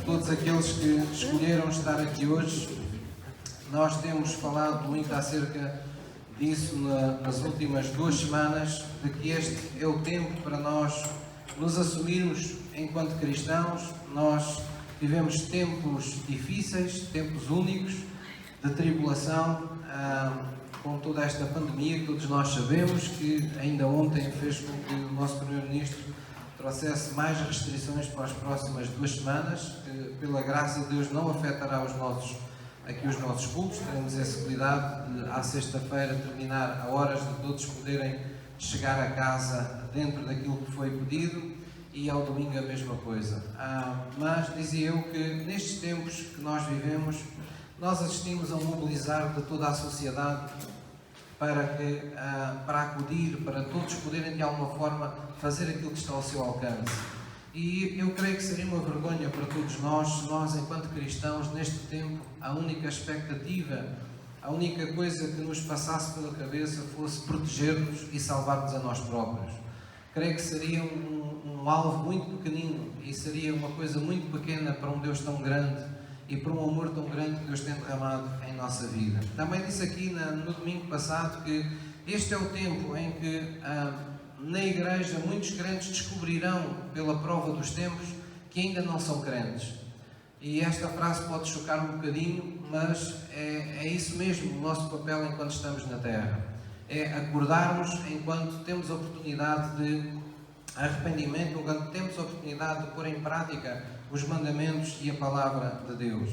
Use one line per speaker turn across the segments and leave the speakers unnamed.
todos aqueles que escolheram estar aqui hoje. Nós temos falado muito acerca disso nas últimas 2 semanas, de que este é o tempo para nós nos assumirmos enquanto cristãos. Nós vivemos tempos difíceis, tempos únicos, de tribulação, com toda esta pandemia que todos nós sabemos, que ainda ontem fez com que o nosso Primeiro-Ministro trouxesse mais restrições para as próximas 2 semanas, que pela graça de Deus não afetará os nossos cultos. Teremos esse cuidado de, à sexta-feira, terminar a horas de todos poderem chegar a casa dentro daquilo que foi pedido, e ao domingo a mesma coisa. Mas dizia eu que nestes tempos que nós vivemos, nós assistimos a mobilizar de toda a sociedade para acudir, para todos poderem de alguma forma fazer aquilo que está ao seu alcance. E eu creio que seria uma vergonha para todos nós, se nós, enquanto cristãos, neste tempo, a única expectativa, a única coisa que nos passasse pela cabeça fosse proteger-nos e salvar-nos a nós próprios. Creio que seria um alvo muito pequenino e seria uma coisa muito pequena para um Deus tão grande e para um amor tão grande que Deus tem derramado em nossa vida. Também disse aqui no domingo passado que este é o tempo em que na igreja muitos crentes descobrirão pela prova dos tempos que ainda não são crentes. E esta frase pode chocar um bocadinho, mas é isso mesmo o nosso papel enquanto estamos na terra. É acordarmos enquanto temos a oportunidade de arrependimento, enquanto temos a oportunidade de pôr em prática os mandamentos e a palavra de Deus.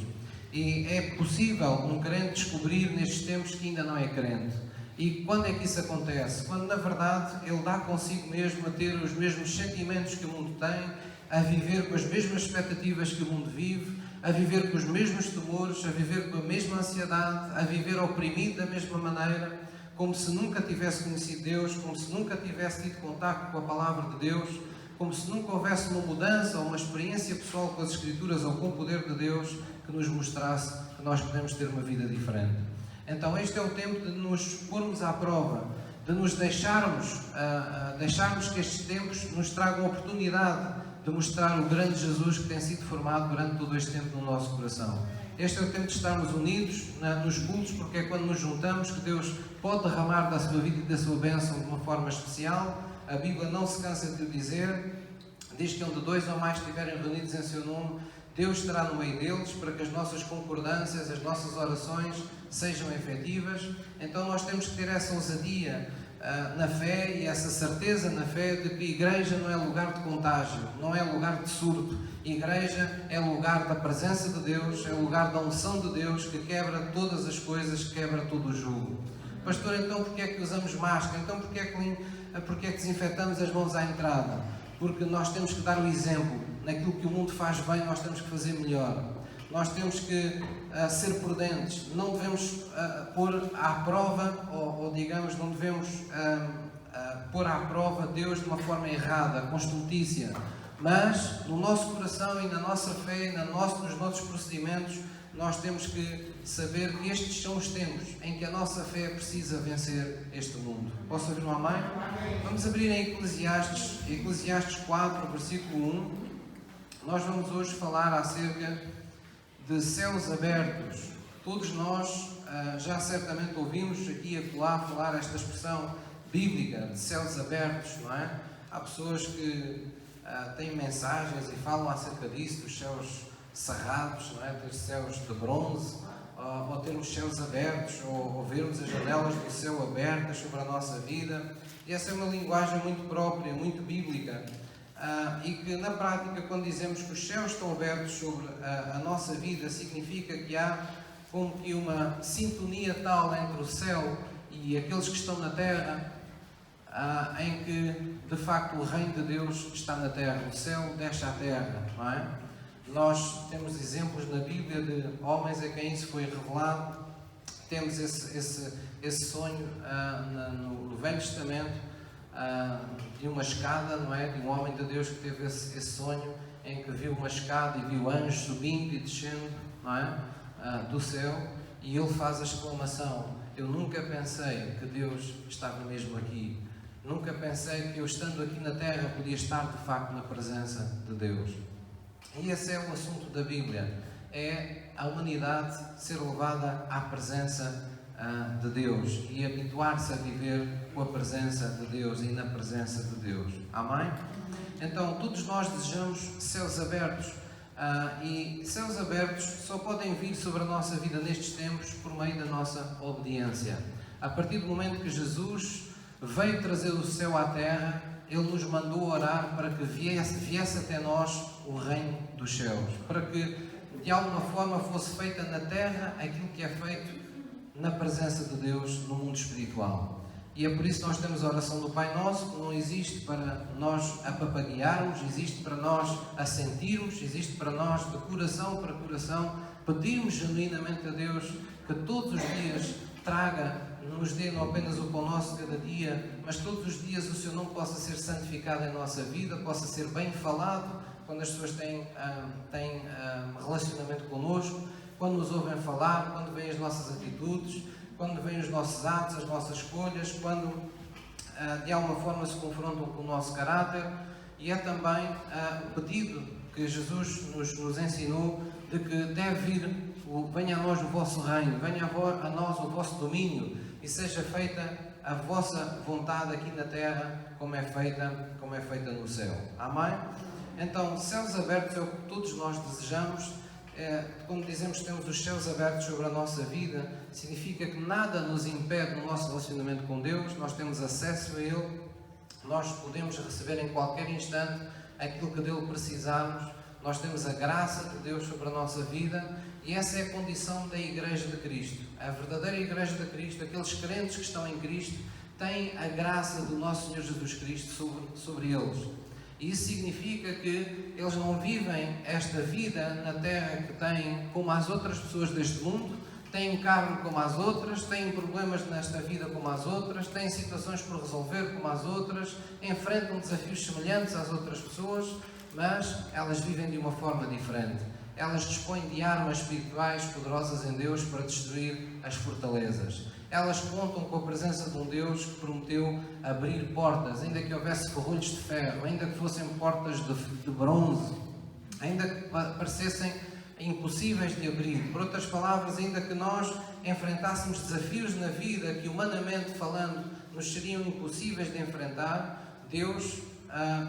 E é possível um crente descobrir nestes tempos que ainda não é crente. E quando é que isso acontece? Quando na verdade ele dá consigo mesmo a ter os mesmos sentimentos que o mundo tem, a viver com as mesmas expectativas que o mundo vive, a viver com os mesmos temores, a viver com a mesma ansiedade, a viver oprimido da mesma maneira, como se nunca tivesse conhecido Deus, como se nunca tivesse tido contacto com a palavra de Deus, como se nunca houvesse uma mudança ou uma experiência pessoal com as Escrituras ou com o poder de Deus que nos mostrasse que nós podemos ter uma vida diferente. Então este é o tempo de nos pormos à prova, de nos deixarmos que estes tempos nos tragam a oportunidade de mostrar o grande Jesus que tem sido formado durante todo este tempo no nosso coração. Este é o tempo de estarmos unidos nos cultos, porque é quando nos juntamos que Deus pode derramar da sua vida e da sua bênção de uma forma especial. A Bíblia não se cansa de o dizer, diz que onde 2 ou mais estiverem reunidos em seu nome, Deus estará no meio deles, para que as nossas concordâncias, as nossas orações sejam efetivas. Então nós temos que ter essa ousadia na fé e essa certeza na fé de que a igreja não é lugar de contágio, não é lugar de surto. A igreja é lugar da presença de Deus, é lugar da unção de Deus que quebra todas as coisas, que quebra todo o jugo. Pastor, então porquê é que usamos máscara? Então porquê é que desinfetamos as mãos à entrada? Porque nós temos que dar o exemplo. Naquilo que o mundo faz bem, nós temos que fazer melhor. Nós temos que ser prudentes. Não devemos pôr à prova, ou digamos, não devemos pôr à prova Deus de uma forma errada, com estultícia. Mas no nosso coração e na nossa fé, nos nossos procedimentos, nós temos que saber que estes são os tempos em que a nossa fé precisa vencer este mundo. Posso ouvir um amém? Vamos abrir em Eclesiastes 4, versículo 1. Nós vamos hoje falar acerca de céus abertos. Todos nós já certamente ouvimos aqui e acolá falar esta expressão bíblica de céus abertos, não é? Há pessoas que têm mensagens e falam acerca disso, dos céus cerrados, não é? Ter céus de bronze, ou termos céus abertos, ou vermos as janelas do céu abertas sobre a nossa vida. E essa é uma linguagem muito própria, muito bíblica, e que na prática, quando dizemos que os céus estão abertos sobre a nossa vida, significa que há como que uma sintonia tal entre o céu e aqueles que estão na terra, em que de facto o reino de Deus está na terra, o céu desce à terra, não é? Nós temos exemplos na Bíblia de homens a quem isso foi revelado. Temos esse sonho no Velho Testamento, de uma escada, não é? De um homem de Deus que teve esse sonho em que viu uma escada e viu anjos subindo e descendo, não é? Do céu, e ele faz a exclamação: eu nunca pensei que Deus estava mesmo aqui. Nunca pensei que eu, estando aqui na terra, podia estar de facto na presença de Deus. E esse é o assunto da Bíblia, é a humanidade ser levada à presença de Deus e habituar-se a viver com a presença de Deus e na presença de Deus. Amém? Então, todos nós desejamos céus abertos, e céus abertos só podem vir sobre a nossa vida nestes tempos por meio da nossa obediência. A partir do momento que Jesus veio trazer o céu à terra, Ele nos mandou orar para que viesse até nós o reino dos céus, para que de alguma forma fosse feita na terra aquilo que é feito na presença de Deus no mundo espiritual. E é por isso que nós temos a oração do Pai Nosso, que não existe para nós apapaguearmos, existe para nós assentirmos, existe para nós de coração para coração pedirmos genuinamente a Deus que todos os dias nos dê não apenas o pão nosso cada dia, mas todos os dias o seu nome possa ser santificado em nossa vida, possa ser bem falado quando as pessoas têm relacionamento connosco, quando nos ouvem falar, quando veem as nossas atitudes, quando veem os nossos atos, as nossas escolhas, quando de alguma forma se confrontam com o nosso caráter. E é também o pedido que Jesus nos ensinou de que deve vir, venha a nós o vosso reino, venha a nós o vosso domínio e seja feita a vossa vontade aqui na terra como é feita no céu. Amém? Então, céus abertos é o que todos nós desejamos. Quando dizemos que temos os céus abertos sobre a nossa vida, significa que nada nos impede no nosso relacionamento com Deus, nós temos acesso a Ele, nós podemos receber em qualquer instante aquilo que dele precisarmos, nós temos a graça de Deus sobre a nossa vida e essa é a condição da Igreja de Cristo. A verdadeira Igreja de Cristo, aqueles crentes que estão em Cristo, têm a graça do nosso Senhor Jesus Cristo sobre eles. E isso significa que eles não vivem esta vida na terra que têm como as outras pessoas deste mundo, têm carne como as outras, têm problemas nesta vida como as outras, têm situações por resolver como as outras, enfrentam desafios semelhantes às outras pessoas, mas elas vivem de uma forma diferente. Elas dispõem de armas espirituais poderosas em Deus para destruir as fortalezas. Elas contam com a presença de um Deus que prometeu abrir portas, ainda que houvesse ferrolhos de ferro, ainda que fossem portas de bronze, ainda que parecessem impossíveis de abrir. Por outras palavras, ainda que nós enfrentássemos desafios na vida que, humanamente falando, nos seriam impossíveis de enfrentar, Deus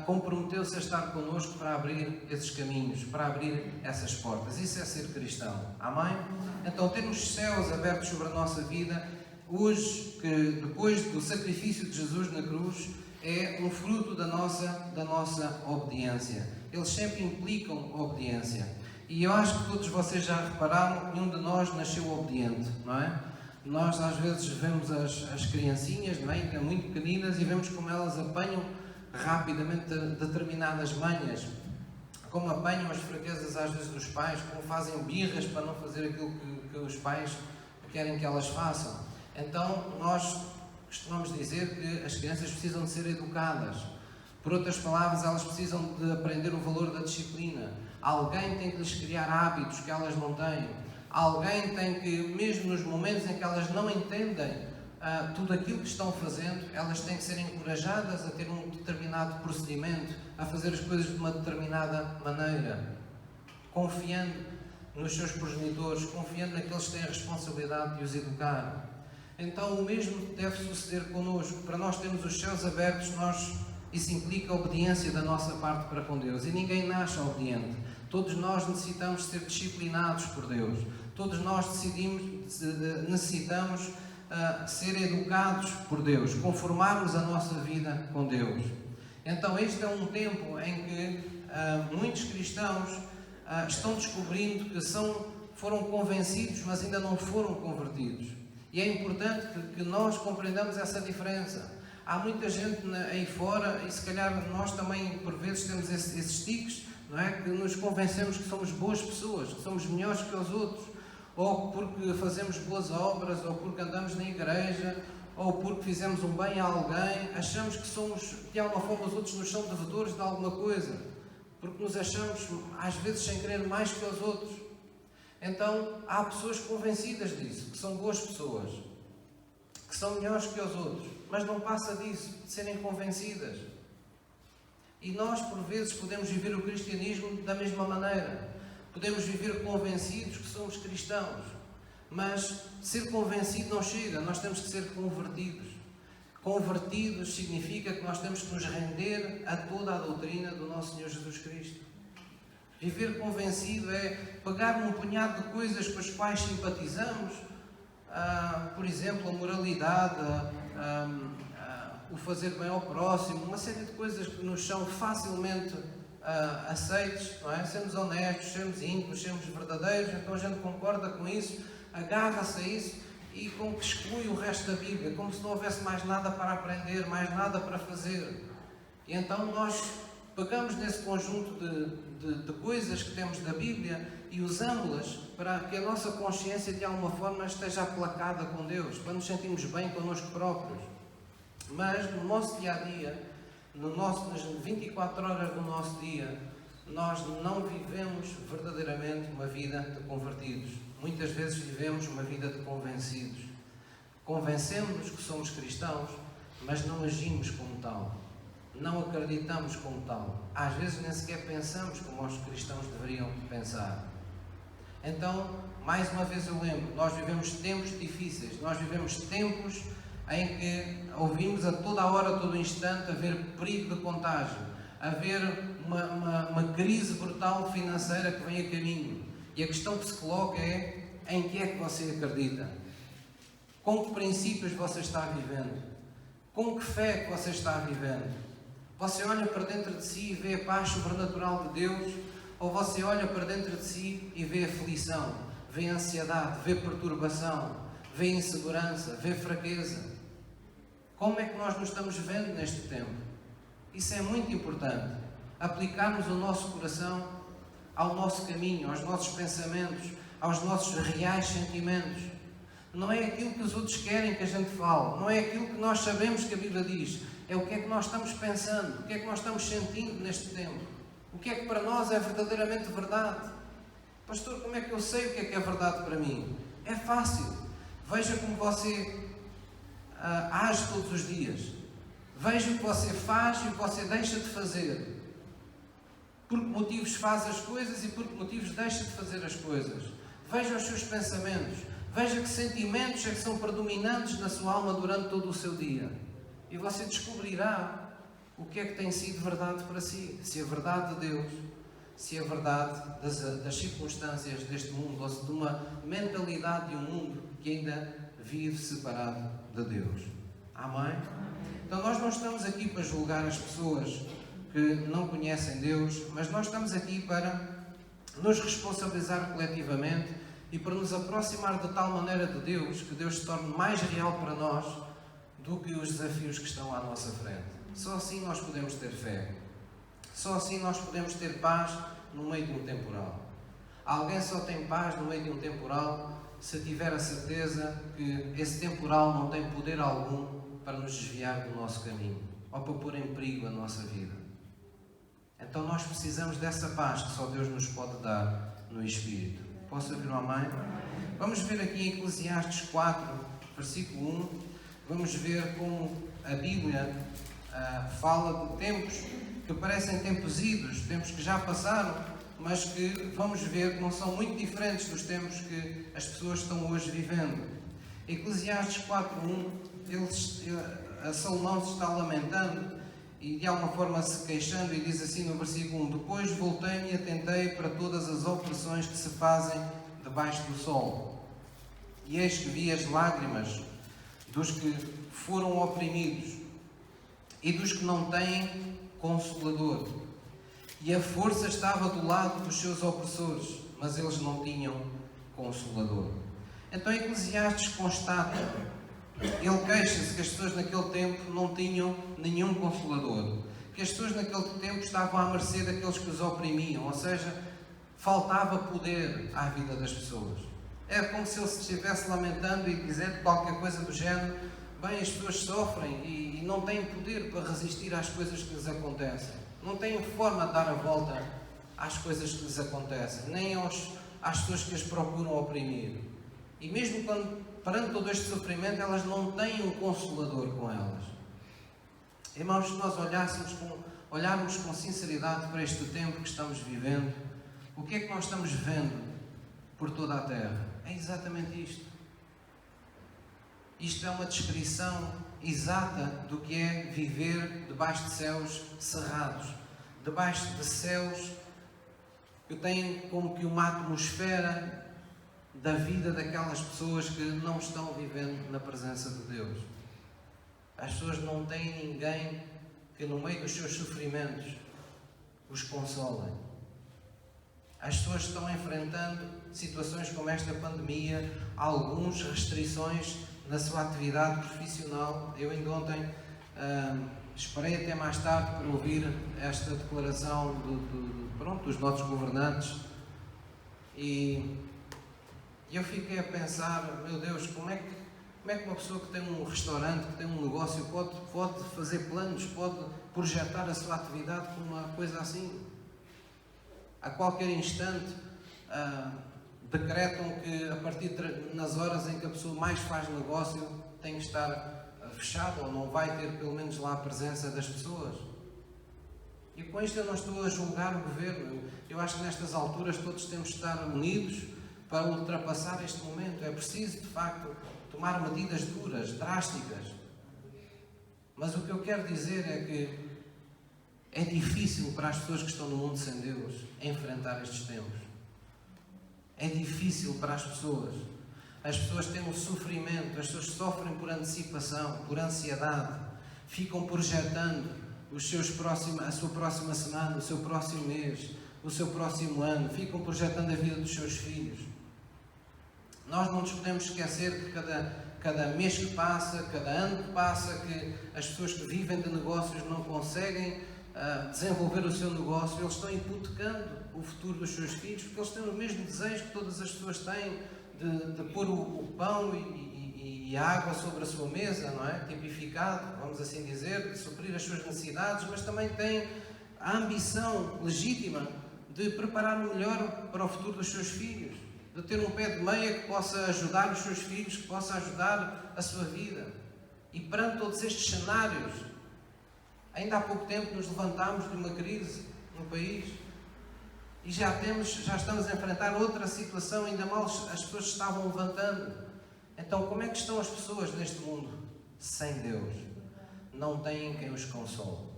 comprometeu-se a estar connosco para abrir esses caminhos, para abrir essas portas. Isso é ser cristão. Amém? Então, termos céus abertos sobre a nossa vida, hoje, que depois do sacrifício de Jesus na cruz, é um fruto da nossa obediência. Eles sempre implicam obediência. E eu acho que todos vocês já repararam, nenhum de nós nasceu obediente, não é? Nós às vezes vemos as criancinhas, não é? Que são muito pequeninas, e vemos como elas apanham rapidamente determinadas manhas, como apanham as fraquezas às vezes dos pais, como fazem birras para não fazer aquilo que os pais querem que elas façam. Então nós costumamos dizer que as crianças precisam de ser educadas. Por outras palavras, elas precisam de aprender o valor da disciplina. Alguém tem que lhes criar hábitos que elas não têm. Alguém tem que, mesmo nos momentos em que elas não entendem tudo aquilo que estão fazendo, elas têm que ser encorajadas a ter um determinado procedimento, a fazer as coisas de uma determinada maneira, confiando nos seus progenitores, confiando naqueles que têm a responsabilidade de os educar. Então o mesmo deve suceder connosco. Para nós termos os céus abertos, isso implica a obediência da nossa parte para com Deus. E ninguém nasce obediente. Todos nós necessitamos ser disciplinados por Deus. Todos nós necessitamos ser educados por Deus, conformarmos a nossa vida com Deus. Então este é um tempo em que muitos cristãos estão descobrindo que foram convencidos, mas ainda não foram convertidos. E é importante que nós compreendamos essa diferença. Há muita gente aí fora, e se calhar nós também por vezes temos esses tiques, não é? Que nos convencemos que somos boas pessoas, que somos melhores que os outros, ou porque fazemos boas obras, ou porque andamos na igreja, ou porque fizemos um bem a alguém, achamos que somos, de alguma forma os outros nos são devedores de alguma coisa, porque nos achamos, às vezes, sem querer mais que os outros. Então, há pessoas convencidas disso, que são boas pessoas, que são melhores que os outros, mas não passa disso, de serem convencidas. E nós, por vezes, podemos viver o cristianismo da mesma maneira. Podemos viver convencidos que somos cristãos. Mas ser convencido não chega, nós temos que ser convertidos. Convertidos significa que nós temos que nos render a toda a doutrina do nosso Senhor Jesus Cristo. Viver convencido é pegar num punhado de coisas com as quais simpatizamos, por exemplo, a moralidade, o fazer bem ao próximo, uma série de coisas que nos são facilmente aceites, não é? Sermos honestos, sermos íntimos, sermos verdadeiros, então a gente concorda com isso, agarra-se a isso e como que exclui o resto da Bíblia, como se não houvesse mais nada para aprender, mais nada para fazer. E então nós pegamos nesse conjunto de coisas que temos da Bíblia e usamos-las para que a nossa consciência de alguma forma esteja aplacada com Deus, para nos sentirmos bem connosco próprios. Mas no nosso dia-a-dia, nas 24 horas do nosso dia, nós não vivemos verdadeiramente uma vida de convertidos. Muitas vezes vivemos uma vida de convencidos. Convencemos-nos que somos cristãos, mas não agimos como tal. Não acreditamos como tal. Às vezes nem sequer pensamos como os cristãos deveriam pensar. Então, mais uma vez eu lembro, nós vivemos tempos difíceis, nós vivemos tempos em que ouvimos a toda a hora, a todo instante, haver perigo de contágio, haver uma crise brutal financeira que vem a caminho. E a questão que se coloca é, em que é que você acredita? Com que princípios você está vivendo? Com que fé que você está vivendo? Você olha para dentro de si e vê a paz sobrenatural de Deus? Ou você olha para dentro de si e vê aflição, vê ansiedade, vê perturbação, vê insegurança, vê fraqueza? Como é que nós nos estamos vendo neste tempo? Isso é muito importante. Aplicarmos o nosso coração ao nosso caminho, aos nossos pensamentos, aos nossos reais sentimentos. Não é aquilo que os outros querem que a gente fale, não é aquilo que nós sabemos que a Bíblia diz, é o que é que nós estamos pensando, o que é que nós estamos sentindo neste tempo, o que é que para nós é verdadeiramente verdade. Pastor, como é que eu sei o que é verdade para mim? É fácil. Veja como você age todos os dias. Veja o que você faz e o que você deixa de fazer. Por que motivos faz as coisas e por que motivos deixa de fazer as coisas. Veja os seus pensamentos. Veja que sentimentos é que são predominantes na sua alma durante todo o seu dia. E você descobrirá o que é que tem sido verdade para si. Se a verdade de Deus, se a verdade das circunstâncias deste mundo, ou se de uma mentalidade de um mundo que ainda vive separado de Deus. Amém? Então nós não estamos aqui para julgar as pessoas que não conhecem Deus, mas nós estamos aqui para nos responsabilizar coletivamente e para nos aproximar de tal maneira de Deus, que Deus se torne mais real para nós do que os desafios que estão à nossa frente. Só assim nós podemos ter fé. Só assim nós podemos ter paz no meio de um temporal. Alguém só tem paz no meio de um temporal se tiver a certeza que esse temporal não tem poder algum para nos desviar do nosso caminho ou para pôr em perigo a nossa vida. Então nós precisamos dessa paz que só Deus nos pode dar no Espírito. Posso ouvir um amém? Vamos ver aqui em Eclesiastes 4, versículo 1, vamos ver como a Bíblia fala de tempos que parecem tempos idos, tempos que já passaram, mas que vamos ver que não são muito diferentes dos tempos que as pessoas estão hoje vivendo. Eclesiastes 4.1, Salomão se está lamentando e de alguma forma se queixando e diz assim no versículo 1: Depois voltei-me e atentei para todas as opressões que se fazem debaixo do sol. E eis que vi as lágrimas dos que foram oprimidos e dos que não têm consolador. E a força estava do lado dos seus opressores, mas eles não tinham consolador. Então Eclesiastes constata, ele queixa-se que as pessoas naquele tempo não tinham nenhum consolador, que as pessoas naquele tempo estavam à mercê daqueles que os oprimiam, ou seja, faltava poder à vida das pessoas. É como se ele se estivesse lamentando e dizendo qualquer coisa do género: bem, as pessoas sofrem e não têm poder para resistir às coisas que lhes acontecem. Não têm forma de dar a volta às coisas que lhes acontecem, nem às pessoas que as procuram oprimir. E mesmo perante todo este sofrimento, elas não têm um consolador com elas. Irmãos, se nós olhássemos olharmos com sinceridade para este tempo que estamos vivendo, o que é que nós estamos vendo por toda a terra? É exatamente isto. Isto é uma descrição exata do que é viver debaixo de céus cerrados, debaixo de céus que têm como que uma atmosfera da vida daquelas pessoas que não estão vivendo na presença de Deus. As pessoas não têm ninguém que no meio dos seus sofrimentos os consolem. As pessoas estão enfrentando situações como esta pandemia, algumas restrições na sua atividade profissional. Eu ainda ontem esperei até mais tarde para ouvir esta declaração dos nossos governantes e eu fiquei a pensar, meu Deus, como é que uma pessoa que tem um restaurante, que tem um negócio, pode fazer planos, pode projetar a sua atividade com uma coisa assim? A qualquer instante decretam que a partir nas horas em que a pessoa mais faz negócio tem que estar fechado ou não vai ter pelo menos lá a presença das pessoas. E com isto eu não estou a julgar o governo. Eu acho que nestas alturas todos temos de estar unidos para ultrapassar este momento. É preciso, de facto, tomar medidas duras, drásticas. Mas o que eu quero dizer é que é difícil para as pessoas que estão no mundo sem Deus enfrentar estes tempos. É difícil para as pessoas. As pessoas têm um sofrimento, as pessoas sofrem por antecipação, por ansiedade, ficam projetando a sua próxima semana, o seu próximo mês, o seu próximo ano, ficam projetando a vida dos seus filhos. Nós não nos podemos esquecer que cada mês que passa, cada ano que passa, que as pessoas que vivem de negócios não conseguem desenvolver o seu negócio, eles estão hipotecando o futuro dos seus filhos, porque eles têm o mesmo desejo que todas as pessoas têm de pôr o pão e a água sobre a sua mesa, não é? Tipificado, vamos assim dizer, de suprir as suas necessidades, mas também têm a ambição legítima de preparar o melhor para o futuro dos seus filhos, de ter um pé de meia que possa ajudar os seus filhos, que possa ajudar a sua vida. E perante todos estes cenários, ainda há pouco tempo nos levantámos de uma crise no país e já estamos a enfrentar outra situação, ainda mal as pessoas se estavam levantando. Então, como é que estão as pessoas neste mundo sem Deus? Não têm quem os console.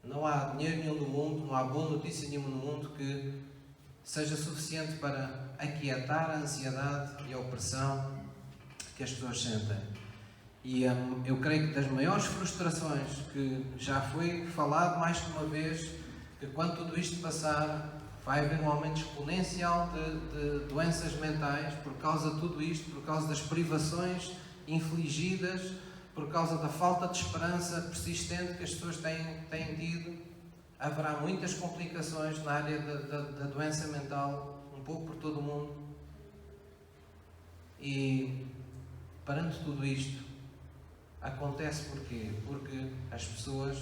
Não há dinheiro nenhum no mundo, não há boa notícia nenhuma no mundo que seja suficiente para aquietar a ansiedade e a opressão que as pessoas sentem. E eu creio que das maiores frustrações que já foi falado mais que uma vez, que quando tudo isto passar, vai haver um aumento exponencial de doenças mentais por causa de tudo isto, por causa das privações infligidas, por causa da falta de esperança persistente que as pessoas têm tido. Haverá muitas complicações na área da doença mental, um pouco por todo o mundo. E perante tudo isto, acontece porquê? Porque as pessoas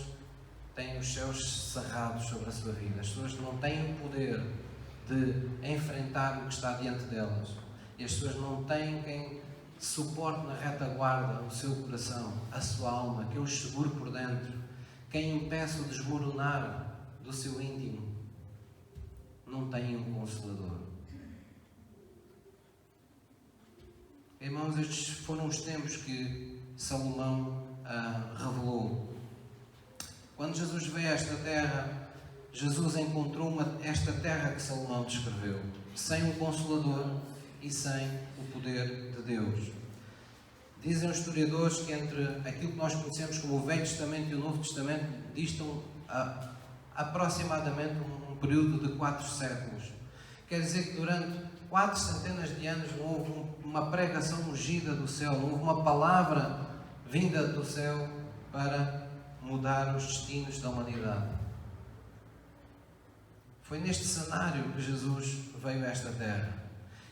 têm os céus cerrados sobre a sua vida. As pessoas não têm o poder de enfrentar o que está diante delas. E as pessoas não têm quem suporte na retaguarda o seu coração, a sua alma, que os segure por dentro, quem impeça o desmoronar do seu íntimo. Não têm um consolador. Irmãos, estes foram os tempos que Salomão revelou. Quando Jesus veio a esta terra, Jesus encontrou esta terra que Salomão descreveu, sem um Consolador e sem o poder de Deus. Dizem os historiadores que entre aquilo que nós conhecemos como o Velho Testamento e o Novo Testamento distam aproximadamente um período de 4 séculos. Quer dizer que durante 4 centenas de anos não houve uma pregação ungida do céu, não houve uma palavra vinda do céu para mudar os destinos da humanidade. Foi neste cenário que Jesus veio a esta terra.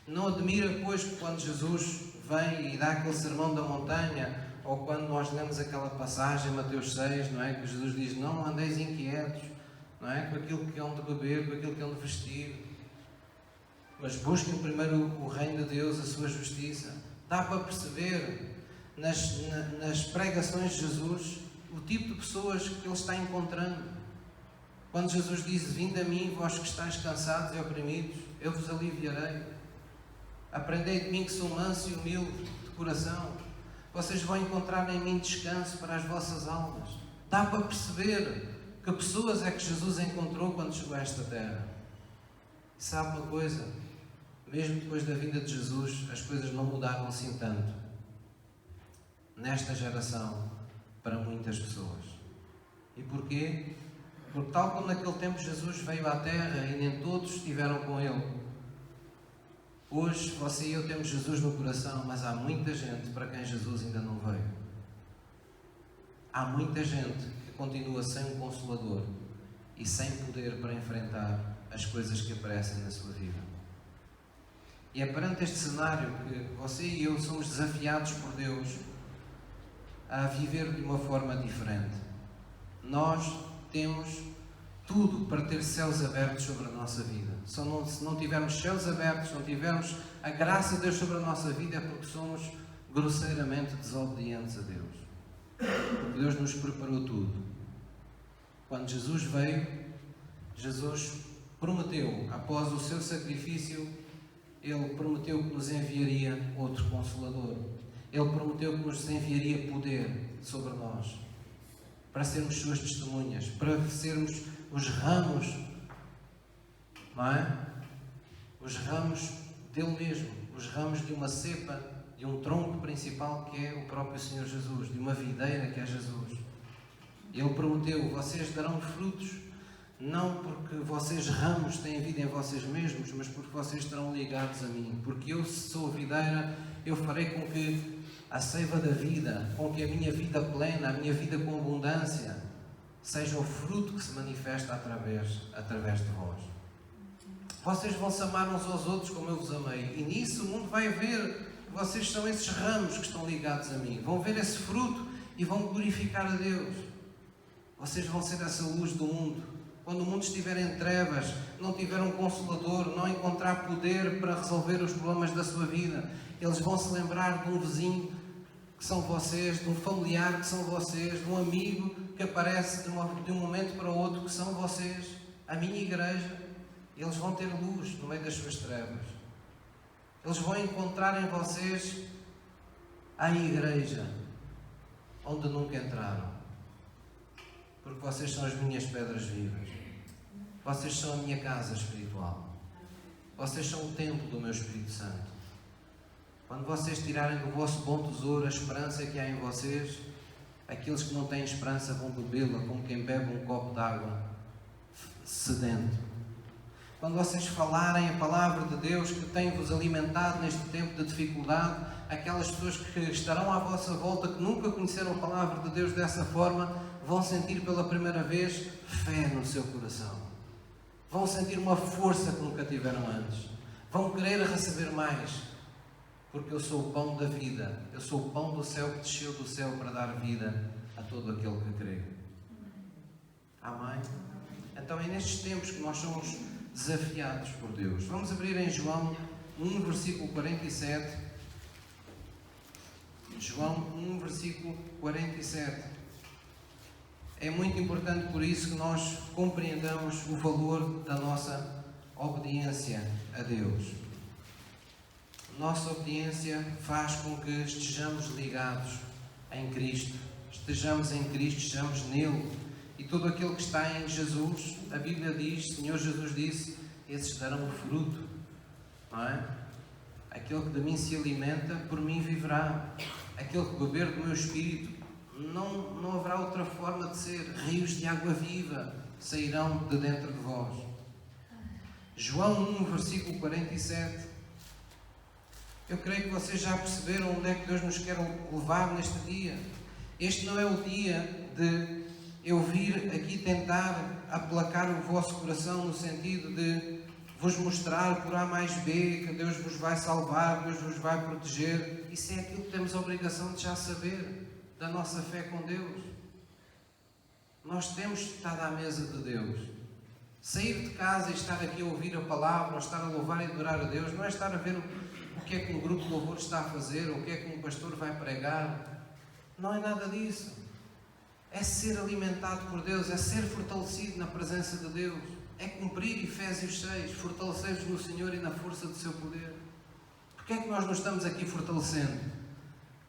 Não admira, pois, que quando Jesus vem e dá aquele sermão da montanha, ou quando nós lemos aquela passagem, Mateus 6, não é? Que Jesus diz, não andeis inquietos, não é? Com aquilo que hão de beber, com aquilo que hão de vestir, mas busquem primeiro o reino de Deus, a sua justiça. Dá para perceber nas pregações de Jesus o tipo de pessoas que Ele está encontrando. Quando Jesus diz: vinde a mim, vós que estáis cansados e oprimidos, eu vos aliviarei. Aprendei de mim que sou manso e humilde de coração. Vocês vão encontrar em mim descanso para as vossas almas. Dá para perceber que pessoas é que Jesus encontrou quando chegou a esta terra. E sabe uma coisa? Mesmo depois da vinda de Jesus, as coisas não mudaram assim tanto. Nesta geração, para muitas pessoas. E porquê? Porque tal como naquele tempo Jesus veio à terra e nem todos estiveram com Ele. Hoje, você e eu temos Jesus no coração, mas há muita gente para quem Jesus ainda não veio. Há muita gente que continua sem um Consolador e sem poder para enfrentar as coisas que aparecem na sua vida. E é perante este cenário que você e eu somos desafiados por Deus a viver de uma forma diferente. Nós temos tudo para ter céus abertos sobre a nossa vida. Se não tivermos céus abertos, não tivermos a graça de Deus sobre a nossa vida, é porque somos grosseiramente desobedientes a Deus. Porque Deus nos preparou tudo. Quando Jesus veio, Jesus prometeu, após o seu sacrifício, Ele prometeu que nos enviaria outro Consolador. Ele prometeu que nos enviaria poder sobre nós, para sermos suas testemunhas, para sermos os ramos, não é? Os ramos dele mesmo, os ramos de uma cepa, de um tronco principal que é o próprio Senhor Jesus, de uma videira que é Jesus. Ele prometeu: vocês darão frutos, não porque vocês ramos têm vida em vocês mesmos, mas porque vocês estarão ligados a mim. Porque eu, se sou a videira, eu farei com que a seiva da vida, com que a minha vida plena, a minha vida com abundância, seja o fruto que se manifesta através de vós. Vocês vão se amar uns aos outros como eu vos amei. E nisso o mundo vai ver que vocês são esses ramos que estão ligados a mim. Vão ver esse fruto e vão glorificar a Deus. Vocês vão ser essa luz do mundo. Quando o mundo estiver em trevas, não tiver um Consolador, não encontrar poder para resolver os problemas da sua vida, eles vão se lembrar de um vizinho que são vocês, de um familiar que são vocês, de um amigo que aparece de um momento para o outro que são vocês, a minha igreja. Eles vão ter luz no meio das suas trevas. Eles vão encontrar em vocês a igreja onde nunca entraram. Porque vocês são as minhas pedras vivas. Vocês são a minha casa espiritual. Vocês são o templo do meu Espírito Santo. Quando vocês tirarem do vosso bom tesouro a esperança que há em vocês, aqueles que não têm esperança vão bebê-la como quem bebe um copo de água sedento. Quando vocês falarem a palavra de Deus que tem-vos alimentado neste tempo de dificuldade, aquelas pessoas que estarão à vossa volta, que nunca conheceram a palavra de Deus dessa forma, vão sentir pela primeira vez fé no seu coração. Vão sentir uma força que nunca tiveram antes. Vão querer receber mais. Porque eu sou o pão da vida. Eu sou o pão do céu que desceu do céu para dar vida a todo aquele que crê. Amém? Então é nestes tempos que nós somos desafiados por Deus. Vamos abrir em João 1, versículo 47. João 1, versículo 47. É muito importante por isso que nós compreendamos o valor da nossa obediência a Deus. Nossa obediência faz com que estejamos ligados em Cristo, estejamos em Cristo, estejamos nele. E todo aquele que está em Jesus, a Bíblia diz, o Senhor Jesus disse, esses darão fruto, não é? Aquele que de mim se alimenta, por mim viverá. Aquele que beber do meu Espírito, não haverá outra forma de ser. Rios de água viva sairão de dentro de vós. João 1, versículo 47. Eu creio que vocês já perceberam onde é que Deus nos quer levar neste dia. Este não é o dia de eu vir aqui tentar aplacar o vosso coração no sentido de vos mostrar por A mais B que Deus vos vai salvar, Deus vos vai proteger. Isso é aquilo que temos a obrigação de já saber da nossa fé com Deus. Nós temos estado à mesa de Deus. Sair de casa e estar aqui a ouvir a palavra, ou estar a louvar e adorar a Deus, não é estar a ver o que é que um grupo de louvor está a fazer, ou o que é que um pastor vai pregar. Não é nada disso. é ser alimentado por Deus, é ser fortalecido na presença de Deus, é cumprir Efésios 6, fortaleceres no Senhor e na força do seu poder. Porquê é que nós nos estamos aqui fortalecendo?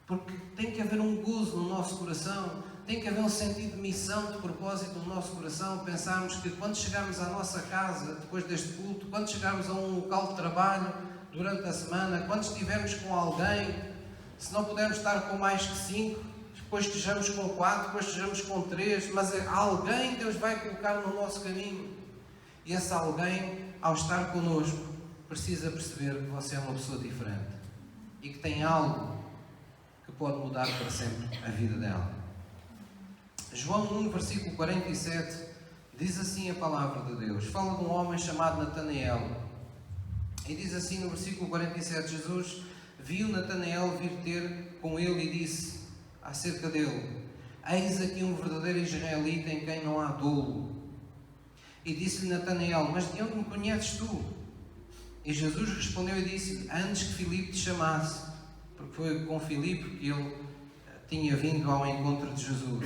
Porque tem que haver um gozo no nosso coração, tem que haver um sentido de missão, de propósito no nosso coração, pensarmos que quando chegarmos à nossa casa, depois deste culto, quando chegarmos a um local de trabalho, durante a semana, quando estivermos com alguém, se não pudermos estar com mais que 5, depois estejamos com 4, depois estejamos com 3, mas alguém Deus vai colocar no nosso caminho. E esse alguém, ao estar connosco, precisa perceber que você é uma pessoa diferente e que tem algo que pode mudar para sempre a vida dela. João 1, versículo 47, diz assim a palavra de Deus. Fala de um homem chamado Natanael. E diz assim no versículo 47, Jesus viu Natanael vir ter com ele e disse acerca dele: eis aqui um verdadeiro israelita em quem não há dolo. E disse-lhe Natanael: mas de onde me conheces tu? E Jesus respondeu e disse: antes que Filipe te chamasse, porque foi com Filipe que ele tinha vindo ao encontro de Jesus.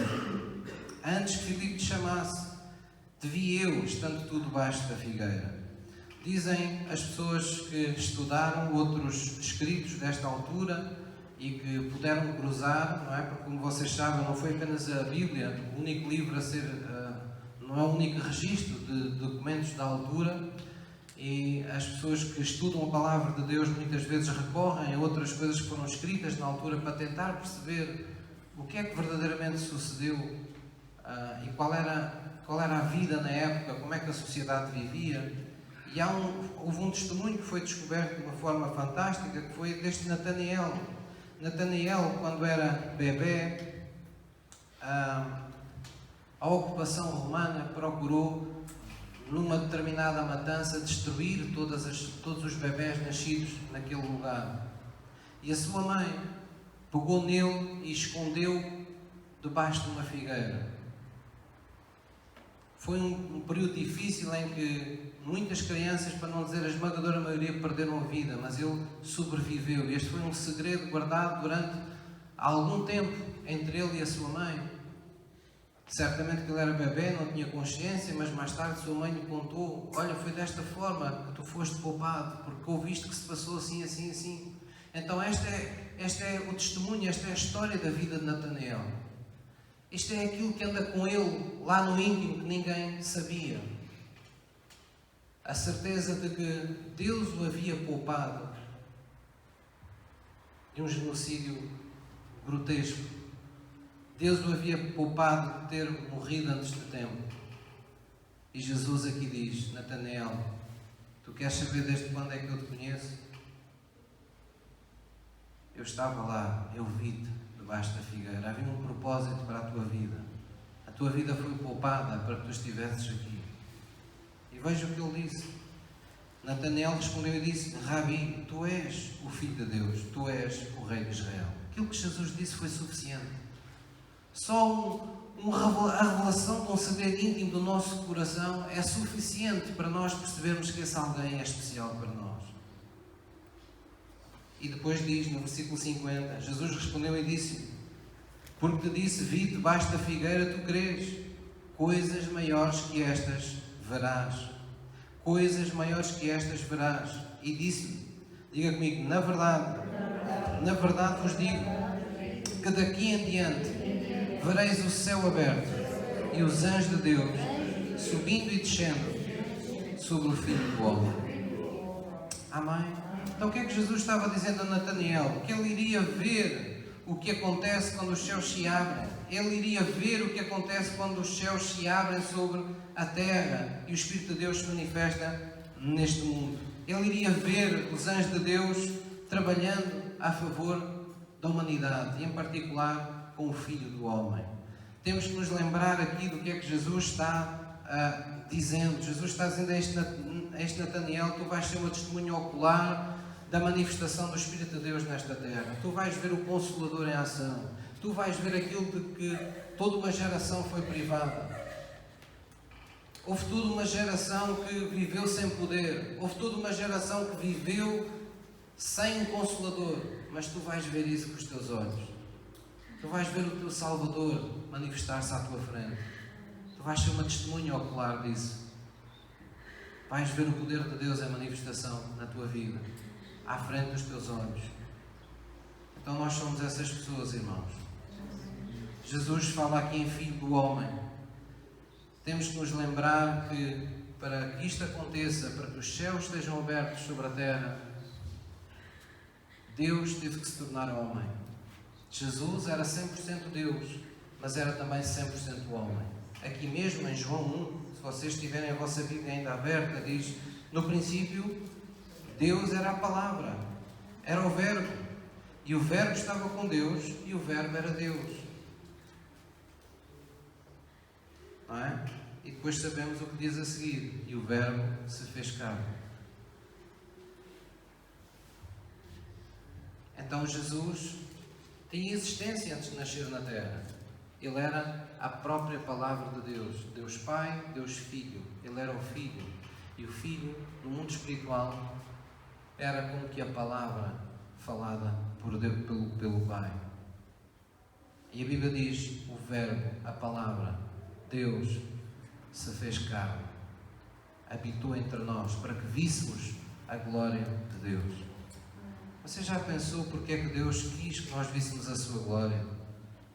Antes que Filipe te chamasse, te vi eu, estando tu debaixo da figueira. Dizem as pessoas que estudaram outros escritos desta altura e que puderam cruzar, não é? Porque, como vocês sabem, não foi apenas a Bíblia o único livro a ser, não é o único registro de documentos da altura, e as pessoas que estudam a palavra de Deus muitas vezes recorrem a outras coisas que foram escritas na altura para tentar perceber o que é que verdadeiramente sucedeu e qual era a vida na época, como é que a sociedade vivia. E houve um testemunho que foi descoberto de uma forma fantástica, que foi deste Natanael. Natanael, quando era bebê, a ocupação romana procurou, numa determinada matança, destruir todos os bebés nascidos naquele lugar. E a sua mãe pegou nele e escondeu debaixo de uma figueira. Foi um período difícil em que muitas crianças, para não dizer a esmagadora maioria, perderam a vida, mas ele sobreviveu. Este foi um segredo guardado durante algum tempo entre ele e a sua mãe. Certamente que ele era bebê, não tinha consciência, mas mais tarde sua mãe lhe contou: olha, foi desta forma que tu foste poupado, porque ouviste que se passou assim, assim, assim. Então este é o testemunho, esta é a história da vida de Natanael. Isto é aquilo que anda com ele lá no íntimo que ninguém sabia. A certeza de que Deus o havia poupado de um genocídio grotesco. Deus o havia poupado de ter morrido antes do tempo. E Jesus aqui diz: Natanael, tu queres saber desde quando é que eu te conheço? Eu estava lá, eu vi-te debaixo da figueira. Havia um propósito para a tua vida. A tua vida foi poupada para que tu estivesses aqui. E veja o que ele disse. Natanael respondeu e disse: Rabi, tu és o Filho de Deus, tu és o Rei de Israel. Aquilo que Jesus disse foi suficiente. Só a revelação de um segredo íntimo do nosso coração é suficiente para nós percebermos que esse alguém é especial para nós. E depois diz no versículo 50, Jesus respondeu e disse: porque te disse, vi debaixo da figueira, tu crês, coisas maiores que estas verás. Coisas maiores que estas verás. E disse-lhe, diga comigo, na verdade vos digo, que daqui em diante vereis o céu aberto e os anjos de Deus subindo e descendo sobre o Filho do Homem. Amém? Então o que é que Jesus estava dizendo a Natanael? Que ele iria ver o que acontece quando os céus se abrem. Ele iria ver o que acontece quando os céus se abrem sobre a terra e o Espírito de Deus se manifesta neste mundo. Ele iria ver os anjos de Deus trabalhando a favor da humanidade e em particular com o Filho do Homem. Temos que nos lembrar aqui do que é que Jesus está dizendo. Jesus está dizendo a este Natanael: tu vais ser uma testemunha ocular da manifestação do Espírito de Deus nesta terra. Tu vais ver o Consolador em ação. Tu vais ver aquilo de que toda uma geração foi privada. Houve toda uma geração que viveu sem poder. Houve toda uma geração que viveu sem um Consolador. Mas tu vais ver isso com os teus olhos. Tu vais ver o teu Salvador manifestar-se à tua frente. Tu vais ser uma testemunha ocular disso. Vais ver o poder de Deus em manifestação na tua vida, à frente dos teus olhos. Então nós somos essas pessoas, irmãos. Jesus fala aqui em Filho do Homem. Temos que nos lembrar que para que isto aconteça, para que os céus estejam abertos sobre a terra, Deus teve que se tornar homem. Jesus era 100% Deus, mas era também 100% homem. Aqui mesmo em João 1, se vocês tiverem a vossa Bíblia ainda aberta, diz: no princípio, Deus era a palavra, era o Verbo, e o Verbo estava com Deus, e o Verbo era Deus. Não é? E depois sabemos o que diz a seguir: e o Verbo se fez carne. Então Jesus tinha existência antes de nascer na terra. Ele era a própria palavra de Deus. Deus Pai, Deus Filho. Ele era o Filho. E o Filho, no mundo espiritual, era como que a palavra falada por Deus, pelo Pai. E a Bíblia diz: o Verbo, a palavra, Deus, se fez carne, habitou entre nós, para que víssemos a glória de Deus. Você já pensou porque é que Deus quis que nós víssemos a sua glória?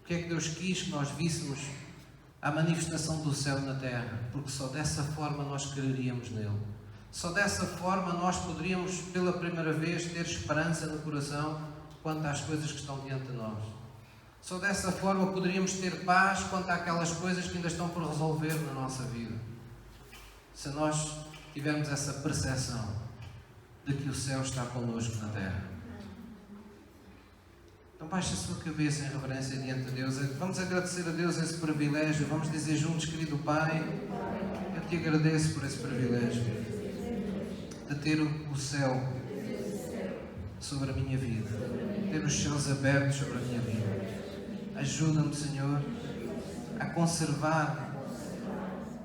Porque é que Deus quis que nós víssemos a manifestação do céu na terra? Porque só dessa forma nós creríamos nele. Só dessa forma nós poderíamos, pela primeira vez, ter esperança no coração quanto às coisas que estão diante de nós. Só dessa forma poderíamos ter paz quanto àquelas coisas que ainda estão por resolver na nossa vida. Se nós tivermos essa percepção de que o céu está connosco na terra. Então baixe a sua cabeça em reverência diante de Deus. Vamos agradecer a Deus esse privilégio. Vamos dizer juntos: querido Pai, eu te agradeço por esse privilégio de ter o céu sobre a minha vida, ter os céus abertos sobre a minha vida. Ajuda-me, Senhor, a conservar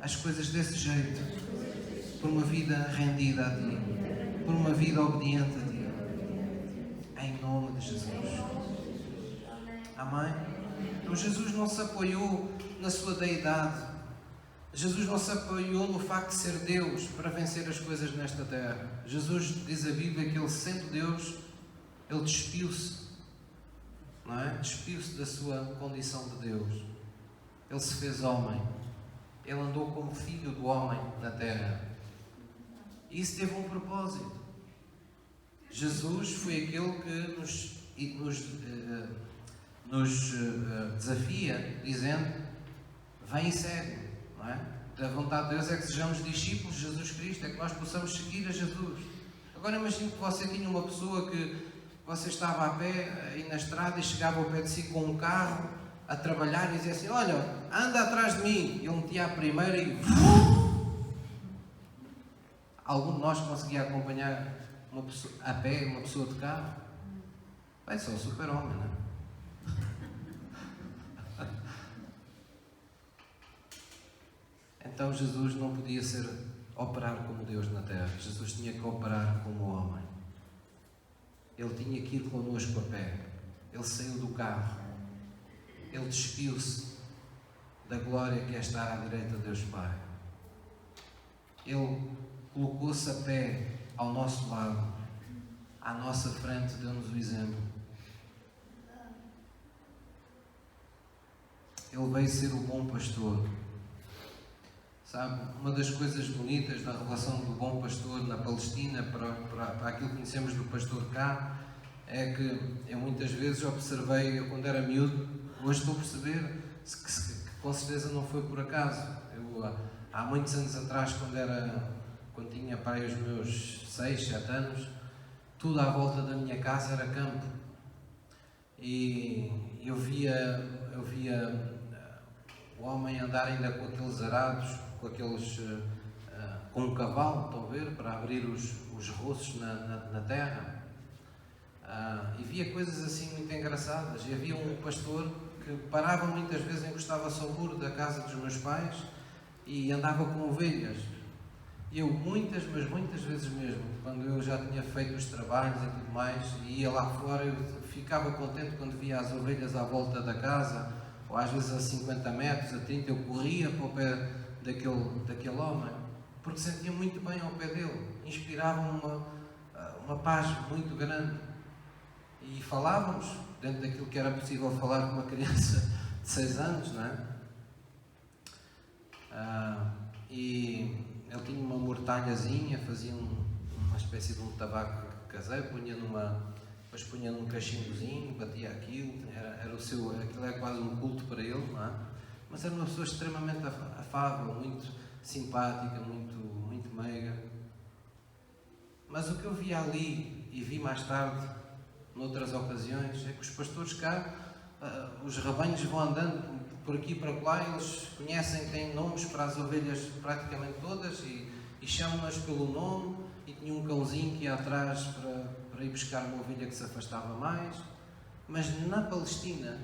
as coisas desse jeito, por uma vida rendida a Ti, por uma vida obediente a Ti, em nome de Jesus. Amém? Então Jesus não se apoiou na sua deidade. Jesus não se apoiou no facto de ser Deus para vencer as coisas nesta terra. Jesus, diz a Bíblia, que Ele, sendo Deus, Ele despiu-se, não é? Despiu-se da sua condição de Deus. Ele se fez homem. Ele andou como filho do homem na terra. E isso teve um propósito. Jesus foi aquele que nos desafia, dizendo: vem e segue, não é? A vontade de Deus é que sejamos discípulos de Jesus Cristo, é que nós possamos seguir a Jesus. Agora imagine que você tinha uma pessoa que você estava a pé aí na estrada e chegava ao pé de si com um carro a trabalhar e dizia assim: olha, anda atrás de mim. E ele metia a primeira e algum de nós conseguia acompanhar uma pessoa, a pé, uma pessoa de carro? Bem, só o super-homem, não é? Então Jesus não podia operar como Deus na terra. Jesus tinha que operar como homem. Ele tinha que ir connosco a pé. Ele saiu do carro. Ele despiu-se da glória que é estar à direita de Deus Pai. Ele colocou-se a pé ao nosso lado, à nossa frente, deu-nos o exemplo. Ele veio ser o bom pastor. Sabe, uma das coisas bonitas da revelação do bom pastor na Palestina para aquilo que conhecemos do pastor cá, é que eu muitas vezes observei, eu quando era miúdo, hoje estou a perceber que com certeza não foi por acaso. Eu, há muitos anos atrás, quando tinha para aí os meus 6, 7 anos, tudo à volta da minha casa era campo. E eu via o homem andar ainda com aqueles arados, com um cavalo, estão a ver, para abrir os roços na terra. E via coisas assim muito engraçadas. E havia um pastor que parava muitas vezes, encostava-se ao muro da casa dos meus pais e andava com ovelhas. Eu muitas, mas muitas vezes mesmo, quando eu já tinha feito os trabalhos e tudo mais, e ia lá fora, eu ficava contente quando via as ovelhas à volta da casa, ou às vezes a 50 metros, a 30, eu corria para o pé daquele homem, porque sentia muito bem ao pé dele, inspirava-me uma paz muito grande. E falávamos dentro daquilo que era possível falar com uma criança de 6 anos, não é? E ele tinha uma mortalhazinha, fazia uma espécie de um tabaco caseiro, depois punha num cachimbozinho, batia aquilo, aquilo é quase um culto para ele, não é? Mas era uma pessoa extremamente afável, muito simpática, muito meiga. Mas o que eu vi ali, e vi mais tarde, noutras ocasiões, é que os pastores cá, os rebanhos vão andando por aqui e para lá, eles conhecem, têm nomes para as ovelhas praticamente todas e chamam-nas pelo nome, e tinha um cãozinho que ia atrás para ir buscar uma ovelha que se afastava mais. Mas na Palestina,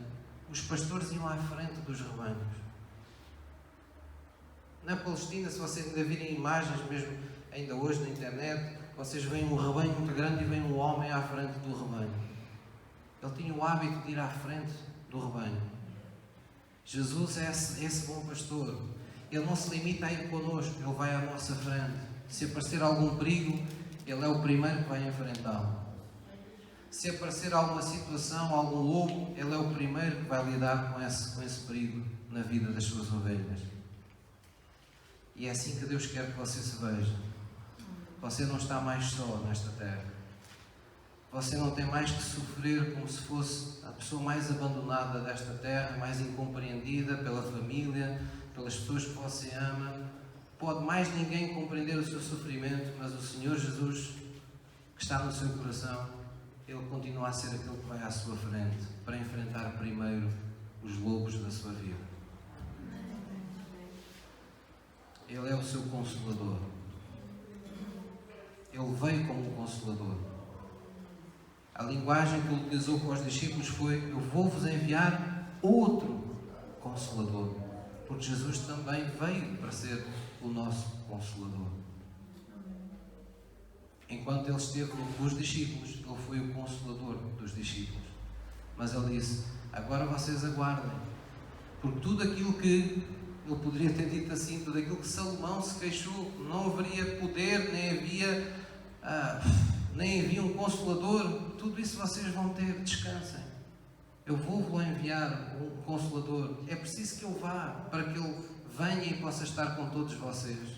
os pastores iam à frente dos rebanhos. Na Palestina, se vocês ainda virem imagens, mesmo ainda hoje na internet, vocês veem um rebanho muito grande e veem um homem à frente do rebanho. Ele tinha o hábito de ir à frente do rebanho. Jesus é esse bom pastor. Ele não se limita a ir connosco, Ele vai à nossa frente. Se aparecer algum perigo, Ele é o primeiro que vai enfrentá-lo. Se aparecer alguma situação, algum lobo, Ele é o primeiro que vai lidar com esse perigo na vida das suas ovelhas. E é assim que Deus quer que você se veja. Você não está mais só nesta terra. Você não tem mais que sofrer como se fosse a pessoa mais abandonada desta terra, mais incompreendida pela família, pelas pessoas que você ama. Pode mais ninguém compreender o seu sofrimento, mas o Senhor Jesus, que está no seu coração, Ele continua a ser aquele que vai à sua frente para enfrentar primeiro os lobos da sua vida. Ele é o seu Consolador. Ele veio como um Consolador. A linguagem que Ele utilizou com os discípulos foi: eu vou-vos enviar outro Consolador. Porque Jesus também veio para ser o nosso Consolador. Enquanto Ele esteve com os discípulos, Ele foi o Consolador dos discípulos. Mas Ele disse: agora vocês aguardem. Porque tudo aquilo que Ele poderia ter dito assim, tudo aquilo que Salomão se queixou, não haveria poder, nem havia um Consolador, tudo isso vocês vão ter, descansem. Eu vou enviar um Consolador. É preciso que eu vá, para que Ele venha e possa estar com todos vocês.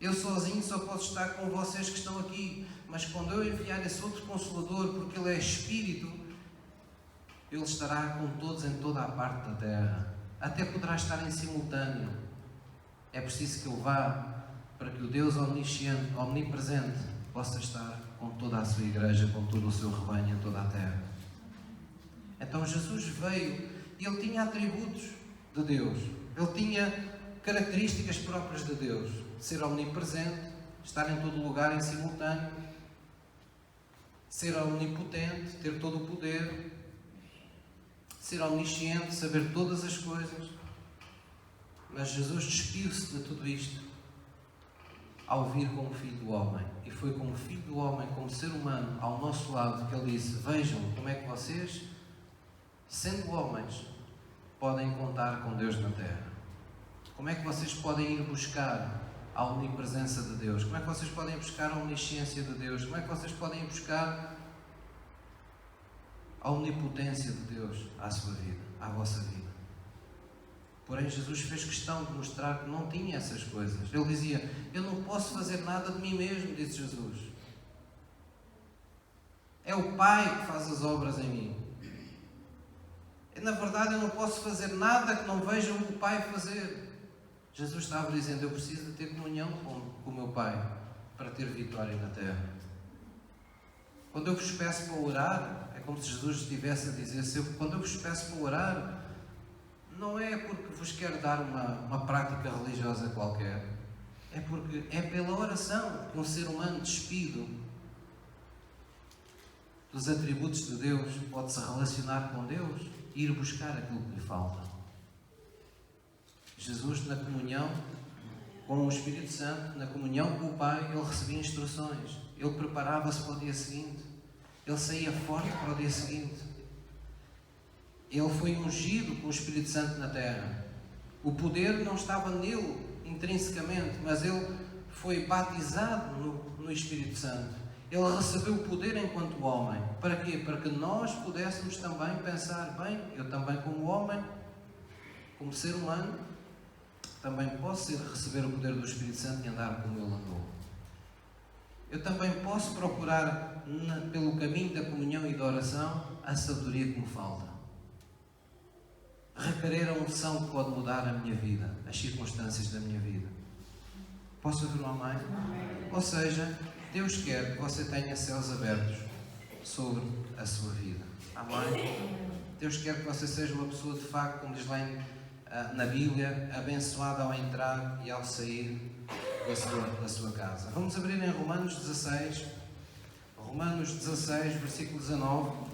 Eu sozinho só posso estar com vocês que estão aqui, mas quando eu enviar esse outro Consolador, porque Ele é Espírito, Ele estará com todos em toda a parte da terra. Até poderá estar em simultâneo. É preciso que Ele vá, para que o Deus omnisciente, omnipresente, possa estar com toda a sua igreja, com todo o seu rebanho em toda a terra. Então Jesus veio e Ele tinha atributos de Deus. Ele tinha características próprias de Deus. Ser omnipresente, estar em todo lugar em simultâneo, ser omnipotente, ter todo o poder, ser omnisciente, saber todas as coisas. Mas Jesus despiu-se de tudo isto ao vir como Filho do Homem. E foi como Filho do Homem, como ser humano, ao nosso lado, que Ele disse: vejam como é que vocês, sendo homens, podem contar com Deus na terra. Como é que vocês podem ir buscar a omnipresença de Deus? Como é que vocês podem ir buscar a omnisciência de Deus? Como é que vocês podem ir buscar a omnipotência de Deus à sua vida, à vossa vida? Porém, Jesus fez questão de mostrar que não tinha essas coisas. Ele dizia: eu não posso fazer nada de mim mesmo, disse Jesus. É o Pai que faz as obras em mim. Na verdade, eu não posso fazer nada que não veja o Pai fazer. Jesus estava dizendo: eu preciso de ter comunhão com o meu Pai para ter vitória na terra. Quando eu vos peço para orar, é como se Jesus estivesse a dizer: quando eu vos peço para orar, não é porque vos quero dar uma prática religiosa qualquer, é porque é pela oração que um ser humano despido dos atributos de Deus pode se relacionar com Deus e ir buscar aquilo que lhe falta. Jesus, na comunhão com o Espírito Santo, na comunhão com o Pai, ele recebia instruções, ele preparava-se para o dia seguinte, ele saía forte para o dia seguinte. Ele foi ungido com o Espírito Santo na terra. O poder não estava nele intrinsecamente, mas ele foi batizado no Espírito Santo. Ele recebeu o poder enquanto homem. Para quê? Para que nós pudéssemos também pensar, bem, eu também como homem, como ser humano, também posso receber o poder do Espírito Santo e andar como ele andou. Eu também posso procurar, pelo caminho da comunhão e da oração, a sabedoria que me falta. Requerer a unção que pode mudar a minha vida, as circunstâncias da minha vida. Posso ouvir uma mãe? Ou seja, Deus quer que você tenha céus abertos sobre a sua vida. Amém? Deus quer que você seja uma pessoa de facto, como diz lá na Bíblia, abençoada ao entrar e ao sair da sua casa. Vamos abrir em Romanos 16. Romanos 16, versículo 19.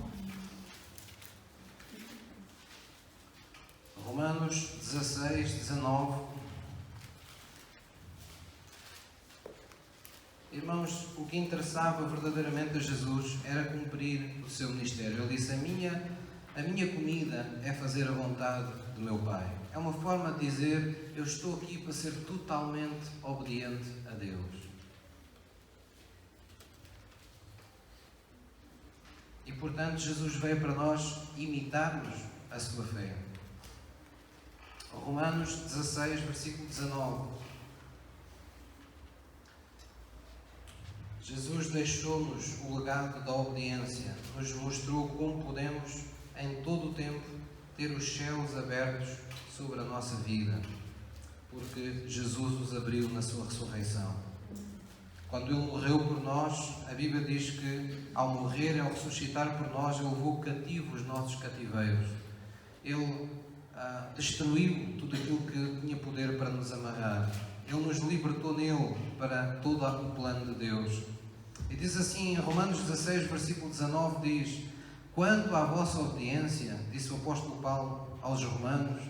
Romanos 16, 19. Irmãos, o que interessava verdadeiramente a Jesus era cumprir o seu ministério. Ele disse, a minha comida é fazer a vontade do meu Pai. É uma forma de dizer, eu estou aqui para ser totalmente obediente a Deus. E portanto, Jesus veio para nós imitarmos a sua fé. Romanos 16, versículo 19. Jesus deixou-nos o legado da obediência, nos mostrou como podemos, em todo o tempo, ter os céus abertos sobre a nossa vida, porque Jesus os abriu na sua ressurreição. Quando Ele morreu por nós, a Bíblia diz que, ao morrer e ao ressuscitar por nós, Ele levou cativo os nossos cativeiros. Ele destruiu tudo aquilo que tinha poder para nos amarrar. Ele nos libertou nele para todo o plano de Deus. E diz assim em Romanos 16, versículo 19, diz, quanto à vossa obediência, disse o apóstolo Paulo aos romanos,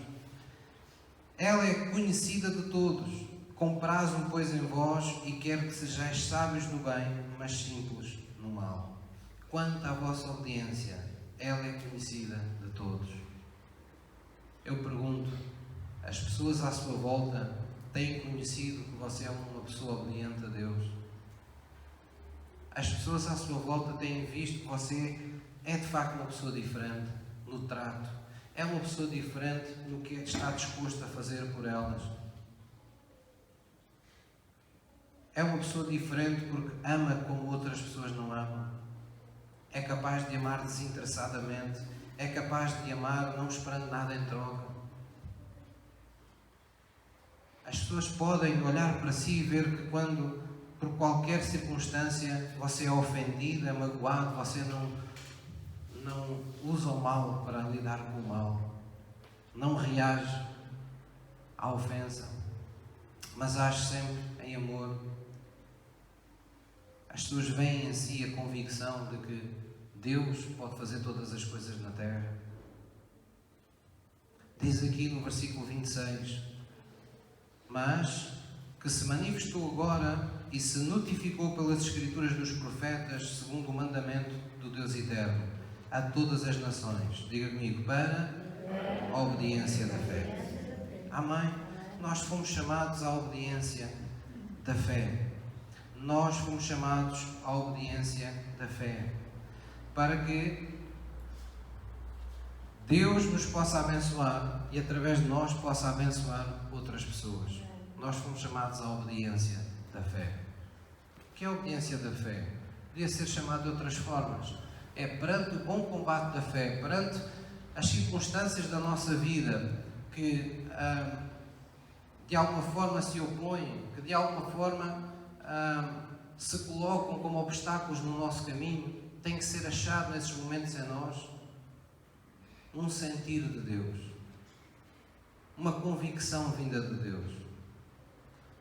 ela é conhecida de todos, compraz-o, pois, em vós, e quer que sejais sábios no bem, mas simples no mal. Quanto à vossa obediência, ela é conhecida de todos. Eu pergunto, as pessoas à sua volta têm conhecido que você é uma pessoa obediente a Deus? As pessoas à sua volta têm visto que você é de facto uma pessoa diferente no trato, é uma pessoa diferente no que está disposto a fazer por elas. É uma pessoa diferente porque ama como outras pessoas não amam. É capaz de amar desinteressadamente, é capaz de amar não esperando nada em troca. As pessoas podem olhar para si e ver que quando, por qualquer circunstância, você é ofendido, é magoado, você não usa o mal para lidar com o mal, não reage à ofensa, mas age sempre em amor. As pessoas veem em si a convicção de que Deus pode fazer todas as coisas na terra. Diz aqui no versículo 26, mas que se manifestou agora e se notificou pelas Escrituras dos profetas, segundo o mandamento do Deus eterno, a todas as nações. Diga comigo, para a obediência da fé. Amém? Nós fomos chamados à obediência da fé. Nós fomos chamados à obediência da fé. Para que Deus nos possa abençoar e através de nós possa abençoar outras pessoas. Nós fomos chamados à obediência da fé. O que é a obediência da fé? Podia ser chamado de outras formas. É perante o bom combate da fé, perante as circunstâncias da nossa vida que de alguma forma se opõem, que de alguma forma se colocam como obstáculos no nosso caminho, tem que ser achado nesses momentos em nós um sentir de Deus, uma convicção vinda de Deus,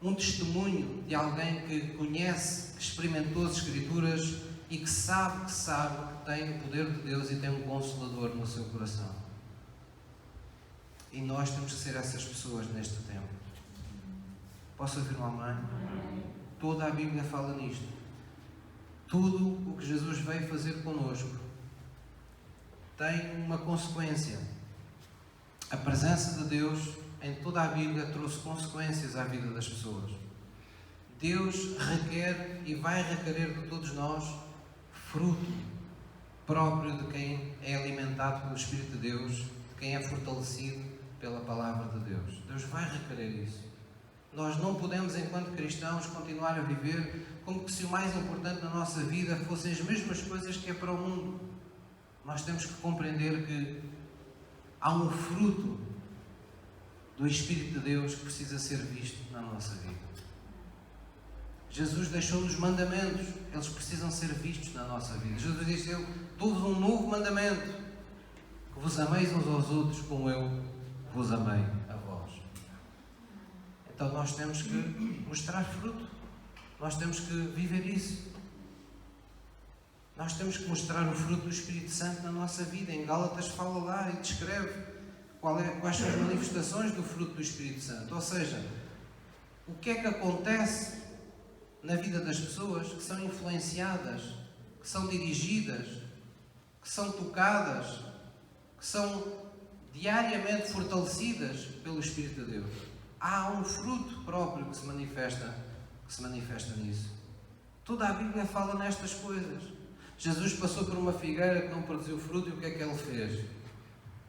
um testemunho de alguém que conhece, que experimentou as Escrituras e que sabe que tem o poder de Deus e tem um Consolador no seu coração. E nós temos que ser essas pessoas neste tempo. Posso ouvir uma amém? Toda a Bíblia fala nisto. Tudo o que Jesus veio fazer connosco tem uma consequência. A presença de Deus em toda a Bíblia trouxe consequências à vida das pessoas. Deus requer e vai requerer de todos nós fruto próprio de quem é alimentado pelo Espírito de Deus, de quem é fortalecido pela Palavra de Deus. Deus vai requerer isso. Nós não podemos, enquanto cristãos, continuar a viver como que se o mais importante na nossa vida fossem as mesmas coisas que é para o mundo. Nós temos que compreender que há um fruto do Espírito de Deus que precisa ser visto na nossa vida. Jesus deixou-nos mandamentos, eles precisam ser vistos na nossa vida. Jesus disse: eu dou-vos um novo mandamento, que vos ameis uns aos outros como eu vos amei a vós. Então nós temos que mostrar fruto, nós temos que viver isso. Nós temos que mostrar o fruto do Espírito Santo na nossa vida. Em Gálatas fala lá e descreve quais são as manifestações do fruto do Espírito Santo. Ou seja, o que é que acontece na vida das pessoas que são influenciadas, que são dirigidas, que são tocadas, que são diariamente fortalecidas pelo Espírito de Deus. Há um fruto próprio que se manifesta nisso. Toda a Bíblia fala nestas coisas. Jesus passou por uma figueira que não produziu fruto e o que é que ele fez?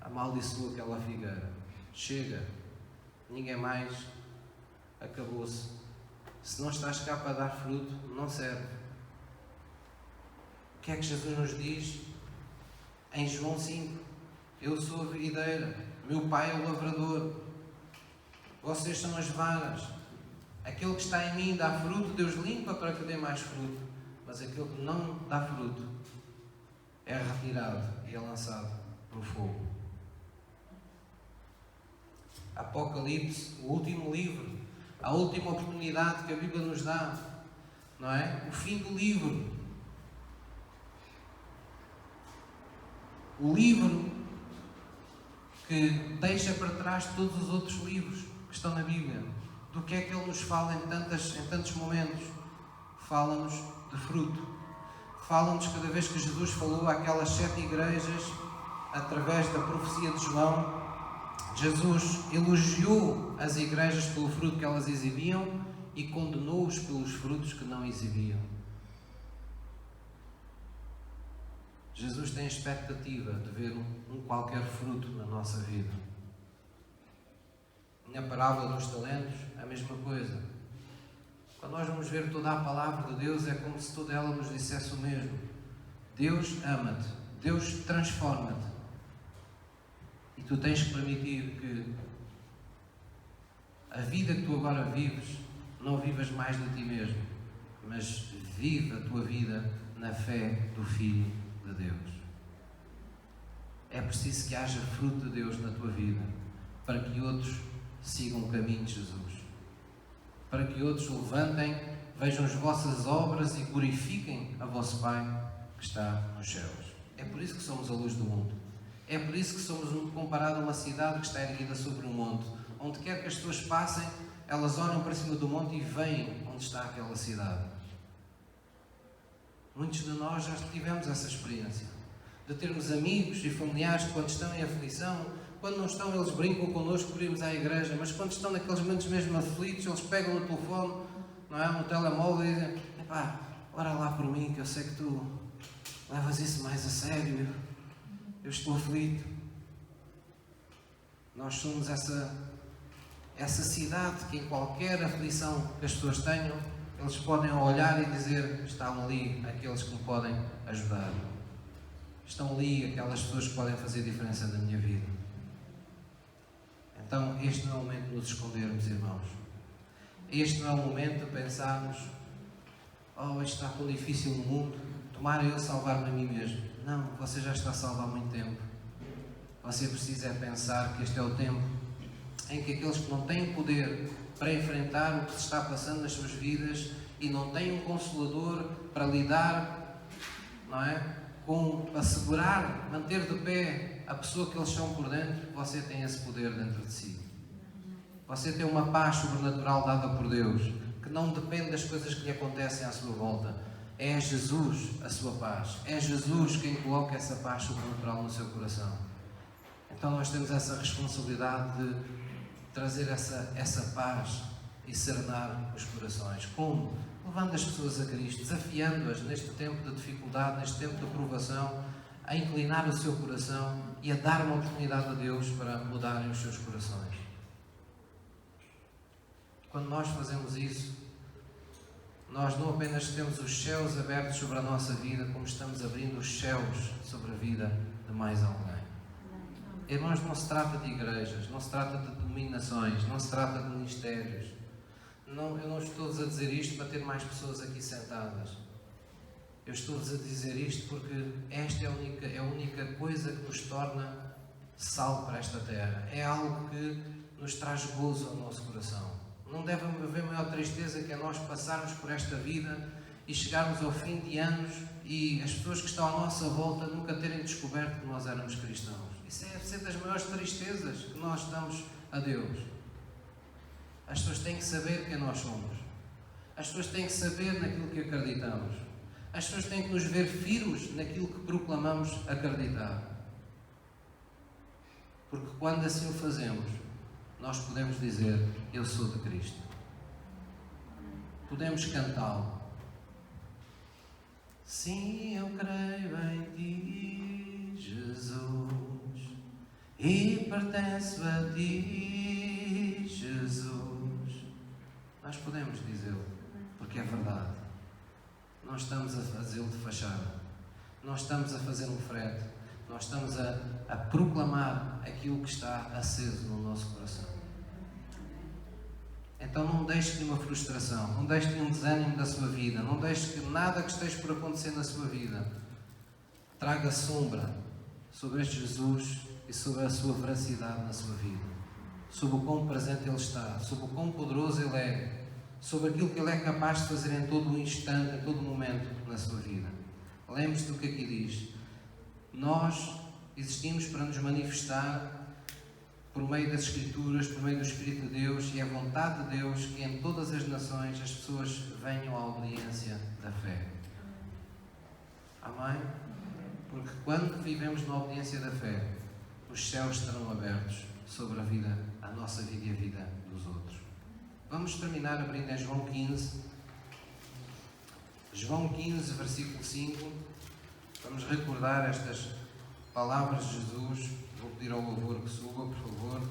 Amaldiçoou aquela figueira. Chega, ninguém mais, acabou-se. Se não estás cá para dar fruto, não serve. O que é que Jesus nos diz em João 5? Eu sou a videira, meu Pai é o lavrador, vocês são as varas. Aquele que está em mim dá fruto, Deus limpa para que dê mais fruto. Mas aquele que não dá fruto é retirado e é lançado no fogo. Apocalipse, o último livro, a última oportunidade que a Bíblia nos dá, não é? O fim do livro. O livro que deixa para trás todos os outros livros que estão na Bíblia. Do que é que ele nos fala em tantos momentos? Fala-nos de fruto. Fala-nos cada vez que Jesus falou àquelas 7 igrejas, através da profecia de João, Jesus elogiou as igrejas pelo fruto que elas exibiam e condenou-os pelos frutos que não exibiam. Jesus tem a expectativa de ver um qualquer fruto na nossa vida. Na parábola dos talentos, a mesma coisa. Quando nós vamos ver toda a palavra de Deus, é como se toda ela nos dissesse o mesmo. Deus ama-te, Deus transforma-te. E tu tens que permitir que a vida que tu agora vives, não vivas mais de ti mesmo, mas vive a tua vida na fé do Filho de Deus. É preciso que haja fruto de Deus na tua vida, para que outros sigam o caminho de Jesus. Para que outros levantem, vejam as vossas obras e glorifiquem a vosso Pai que está nos céus. É por isso que somos a luz do mundo. É por isso que somos comparado a uma cidade que está erguida sobre um monte. Onde quer que as pessoas passem, elas olham para cima do monte e veem onde está aquela cidade. Muitos de nós já tivemos essa experiência. De termos amigos e familiares que quando estão em aflição, quando não estão eles brincam connosco por irmos à igreja, mas quando estão naqueles momentos mesmo aflitos, eles pegam no telefone, não é? No telemóvel e dizem: epá, ora lá por mim que eu sei que tu levas isso mais a sério. Eu estou aflito. Nós somos essa cidade que em qualquer aflição que as pessoas tenham, eles podem olhar e dizer: estão ali aqueles que me podem ajudar. Estão ali aquelas pessoas que podem fazer diferença na minha vida. Então este não é o momento de nos escondermos, irmãos. Este não é o momento de pensarmos: oh, isto está tão difícil no mundo, tomara eu salvar-me a mim mesmo. Não, você já está salvo há muito tempo. Você precisa é pensar que este é o tempo em que aqueles que não têm poder para enfrentar o que se está passando nas suas vidas e não têm um Consolador para lidar, não é? Com assegurar, manter de pé a pessoa que eles são por dentro, você tem esse poder dentro de si. Você tem uma paz sobrenatural dada por Deus, que não depende das coisas que lhe acontecem à sua volta. É Jesus a sua paz. É Jesus quem coloca essa paz sobrenatural no seu coração. Então nós temos essa responsabilidade de trazer essa paz e serenar os corações. Como? Levando as pessoas a Cristo, desafiando-as neste tempo de dificuldade, neste tempo de provação, a inclinar o seu coração e a dar uma oportunidade a Deus para mudarem os seus corações. Quando nós fazemos isso, nós não apenas temos os céus abertos sobre a nossa vida, como estamos abrindo os céus sobre a vida de mais alguém. Irmãos, não se trata de igrejas, não se trata de dominações, não se trata de ministérios. Não, eu não estou-vos a dizer isto para ter mais pessoas aqui sentadas. Eu estou-vos a dizer isto porque esta é a única coisa que nos torna sal para esta terra. É algo que nos traz gozo ao nosso coração. Não deve haver maior tristeza que é nós passarmos por esta vida e chegarmos ao fim de anos e as pessoas que estão à nossa volta nunca terem descoberto que nós éramos cristãos. Isso deve ser das maiores tristezas que nós damos a Deus. As pessoas têm que saber quem nós somos. As pessoas têm que saber naquilo que acreditamos. As pessoas têm que nos ver firmes naquilo que proclamamos acreditar. Porque quando assim o fazemos, nós podemos dizer, eu sou de Cristo. Podemos cantá-lo. Sim, eu creio em Ti, Jesus, e pertenço a Ti, Jesus. Nós podemos dizê-lo, porque é verdade. Nós estamos a fazê-lo de fachada. Nós estamos a fazer um frete. Nós estamos a proclamar aquilo que está aceso no nosso coração. Então não deixe nenhuma frustração, não deixe nenhum desânimo da sua vida, não deixe que nada que esteja por acontecer na sua vida traga sombra sobre este Jesus e sobre a sua veracidade na sua vida, sobre o quão presente Ele está, sobre o quão poderoso Ele é, sobre aquilo que Ele é capaz de fazer em todo o instante, em todo o momento na sua vida. Lembre-se do que aqui diz. Nós existimos para nos manifestar por meio das Escrituras, por meio do Espírito de Deus, e é a vontade de Deus que em todas as nações as pessoas venham à obediência da fé. Amém? Porque quando vivemos na obediência da fé, os céus estarão abertos sobre a nossa vida e a vida dos outros. Vamos terminar abrindo em João 15. João 15, versículo 5. Vamos recordar estas palavras de Jesus. Vou pedir ao louvor que suba, por favor.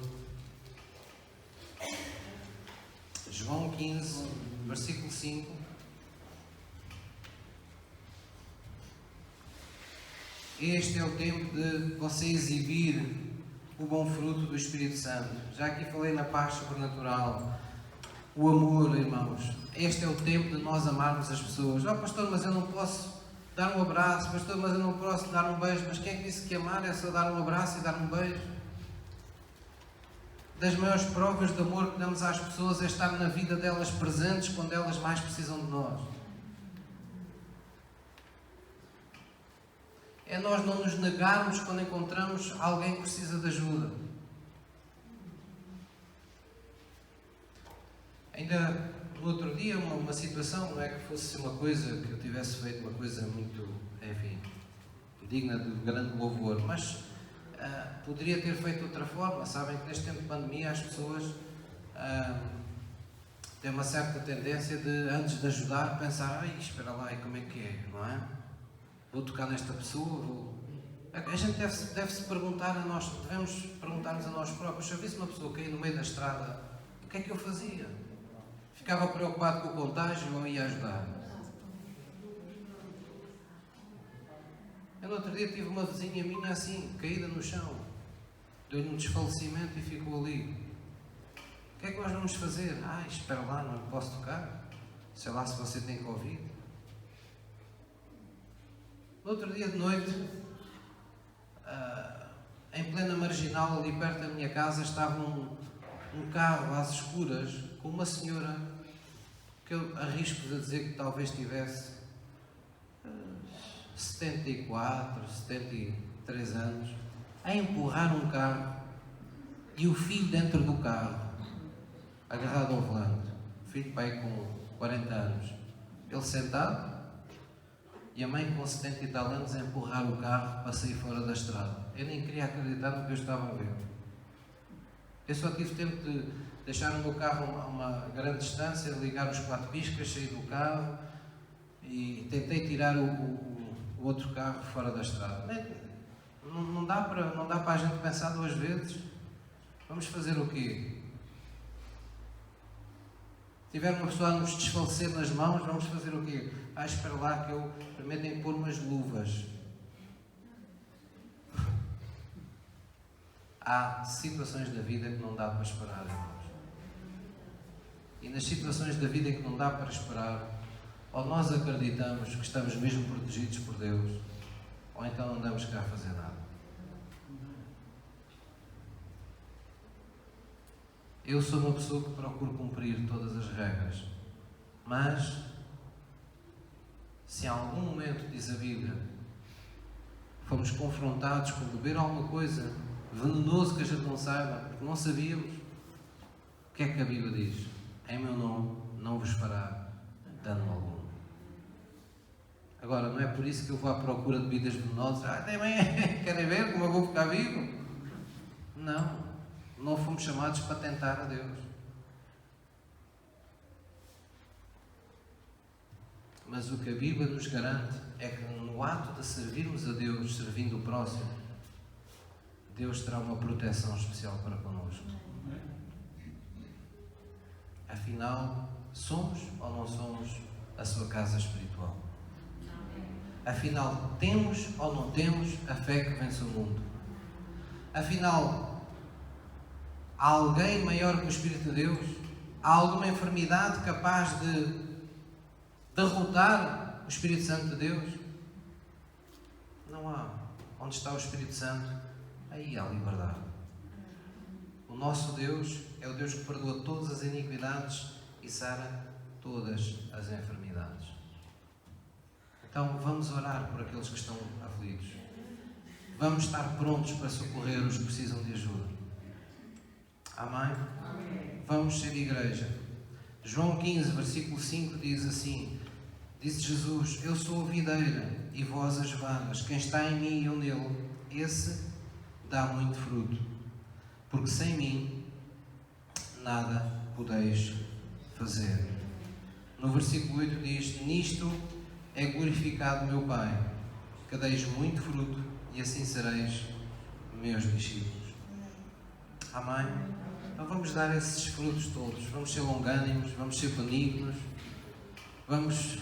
João 15, versículo 5. Este é o tempo de você exibir o bom fruto do Espírito Santo. Já aqui falei na paz sobrenatural, o amor, irmãos. Este é o tempo de nós amarmos as pessoas. Pastor, mas eu não posso dar um abraço. Pastor, mas eu não posso dar um beijo. Mas quem é que disse que amar é só dar um abraço e dar um beijo? Das maiores provas de amor que damos às pessoas é estar na vida delas presentes quando elas mais precisam de nós. É nós não nos negarmos quando encontramos alguém que precisa de ajuda. Ainda no outro dia, uma situação, não é que fosse uma coisa que eu tivesse feito, uma coisa muito, enfim, digna de grande louvor, mas poderia ter feito de outra forma. Sabem que neste tempo de pandemia as pessoas têm uma certa tendência de, antes de ajudar, pensar, espera lá, e como é que é, não é? Vou tocar nesta pessoa, A gente deve-se perguntar a nós, devemos perguntar-nos a nós próprios, se eu visse uma pessoa cair no meio da estrada, o que é que eu fazia? Ficava preocupado com o contágio ou ia ajudar? Eu no outro dia tive uma vizinha minha assim, caída no chão, deu-lhe um desfalecimento e ficou ali. O que é que nós vamos fazer? Espera lá, não lhe posso tocar. Sei lá se você tem Covid. No outro dia de noite, em plena marginal, ali perto da minha casa, estava um carro às escuras com uma senhora que eu arrisco a dizer que talvez tivesse 74, 73 anos, a empurrar um carro e o filho dentro do carro. agarrado ao volante, o filho pai com 40 anos, ele sentado e a mãe com 70 e tal anos a empurrar o carro para sair fora da estrada. Eu nem queria acreditar no que eu estava a ver. Eu só tive tempo de deixar o meu carro a uma grande distância, ligar os 4 piscas, sair do carro e tentei tirar o outro carro fora da estrada. Não dá para a gente pensar 2 vezes. Vamos fazer o quê? Se tiver uma pessoa a nos desfalecer nas mãos, vamos fazer o quê? Espera lá que eu primeiro tenho que pôr umas luvas. Há situações da vida que não dá para esperar, irmãos. E nas situações da vida que não dá para esperar, ou nós acreditamos que estamos mesmo protegidos por Deus, ou então não andamos cá a fazer nada. Eu sou uma pessoa que procuro cumprir todas as regras, mas se em algum momento, diz a Bíblia, fomos confrontados com beber alguma coisa venenoso que a gente não saiba, porque não sabíamos, o que é que a Bíblia diz? Em meu nome não vos fará dano algum. Agora, não é por isso que eu vou à procura de bebidas venenosas. Querem ver como eu vou ficar vivo? Não fomos chamados para tentar a Deus. Mas o que a Bíblia nos garante é que no ato de servirmos a Deus, servindo o próximo, Deus terá uma proteção especial para connosco. Afinal, somos ou não somos a sua casa espiritual? Afinal, temos ou não temos a fé que vence o mundo? Afinal, há alguém maior que o Espírito de Deus? Há alguma enfermidade capaz de derrotar o Espírito Santo de Deus? Não há. Onde está o Espírito Santo, aí há liberdade. O nosso Deus é o Deus que perdoa todas as iniquidades e sara todas as enfermidades. Então vamos orar por aqueles que estão aflitos. Vamos estar prontos para socorrer os que precisam de ajuda. Amém? Vamos ser igreja. João 15, versículo 5 diz assim: disse Jesus, eu sou a videira e vós as varas. Quem está em mim e eu nele, esse dá muito fruto. Porque sem mim nada podeis fazer. No versículo 8 diz, nisto é glorificado meu Pai, que deis muito fruto e assim sereis meus discípulos. Amém? Então vamos dar esses frutos todos. Vamos ser longânimos, vamos ser benignos, vamos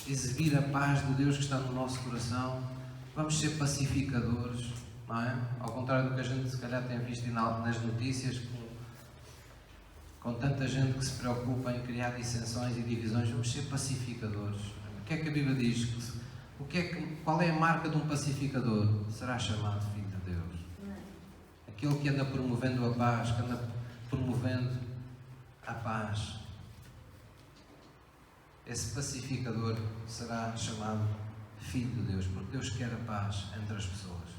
exibir a paz de Deus que está no nosso coração, vamos ser pacificadores, não é? Ao contrário do que a gente se calhar tem visto nas notícias, com tanta gente que se preocupa em criar dissensões e divisões, vamos ser pacificadores. O que é que a Bíblia diz? Qual é a marca de um pacificador? Será chamado filho de Deus. Aquele que anda promovendo a paz, que anda promovendo a paz. Esse pacificador será chamado filho de Deus, porque Deus quer a paz entre as pessoas.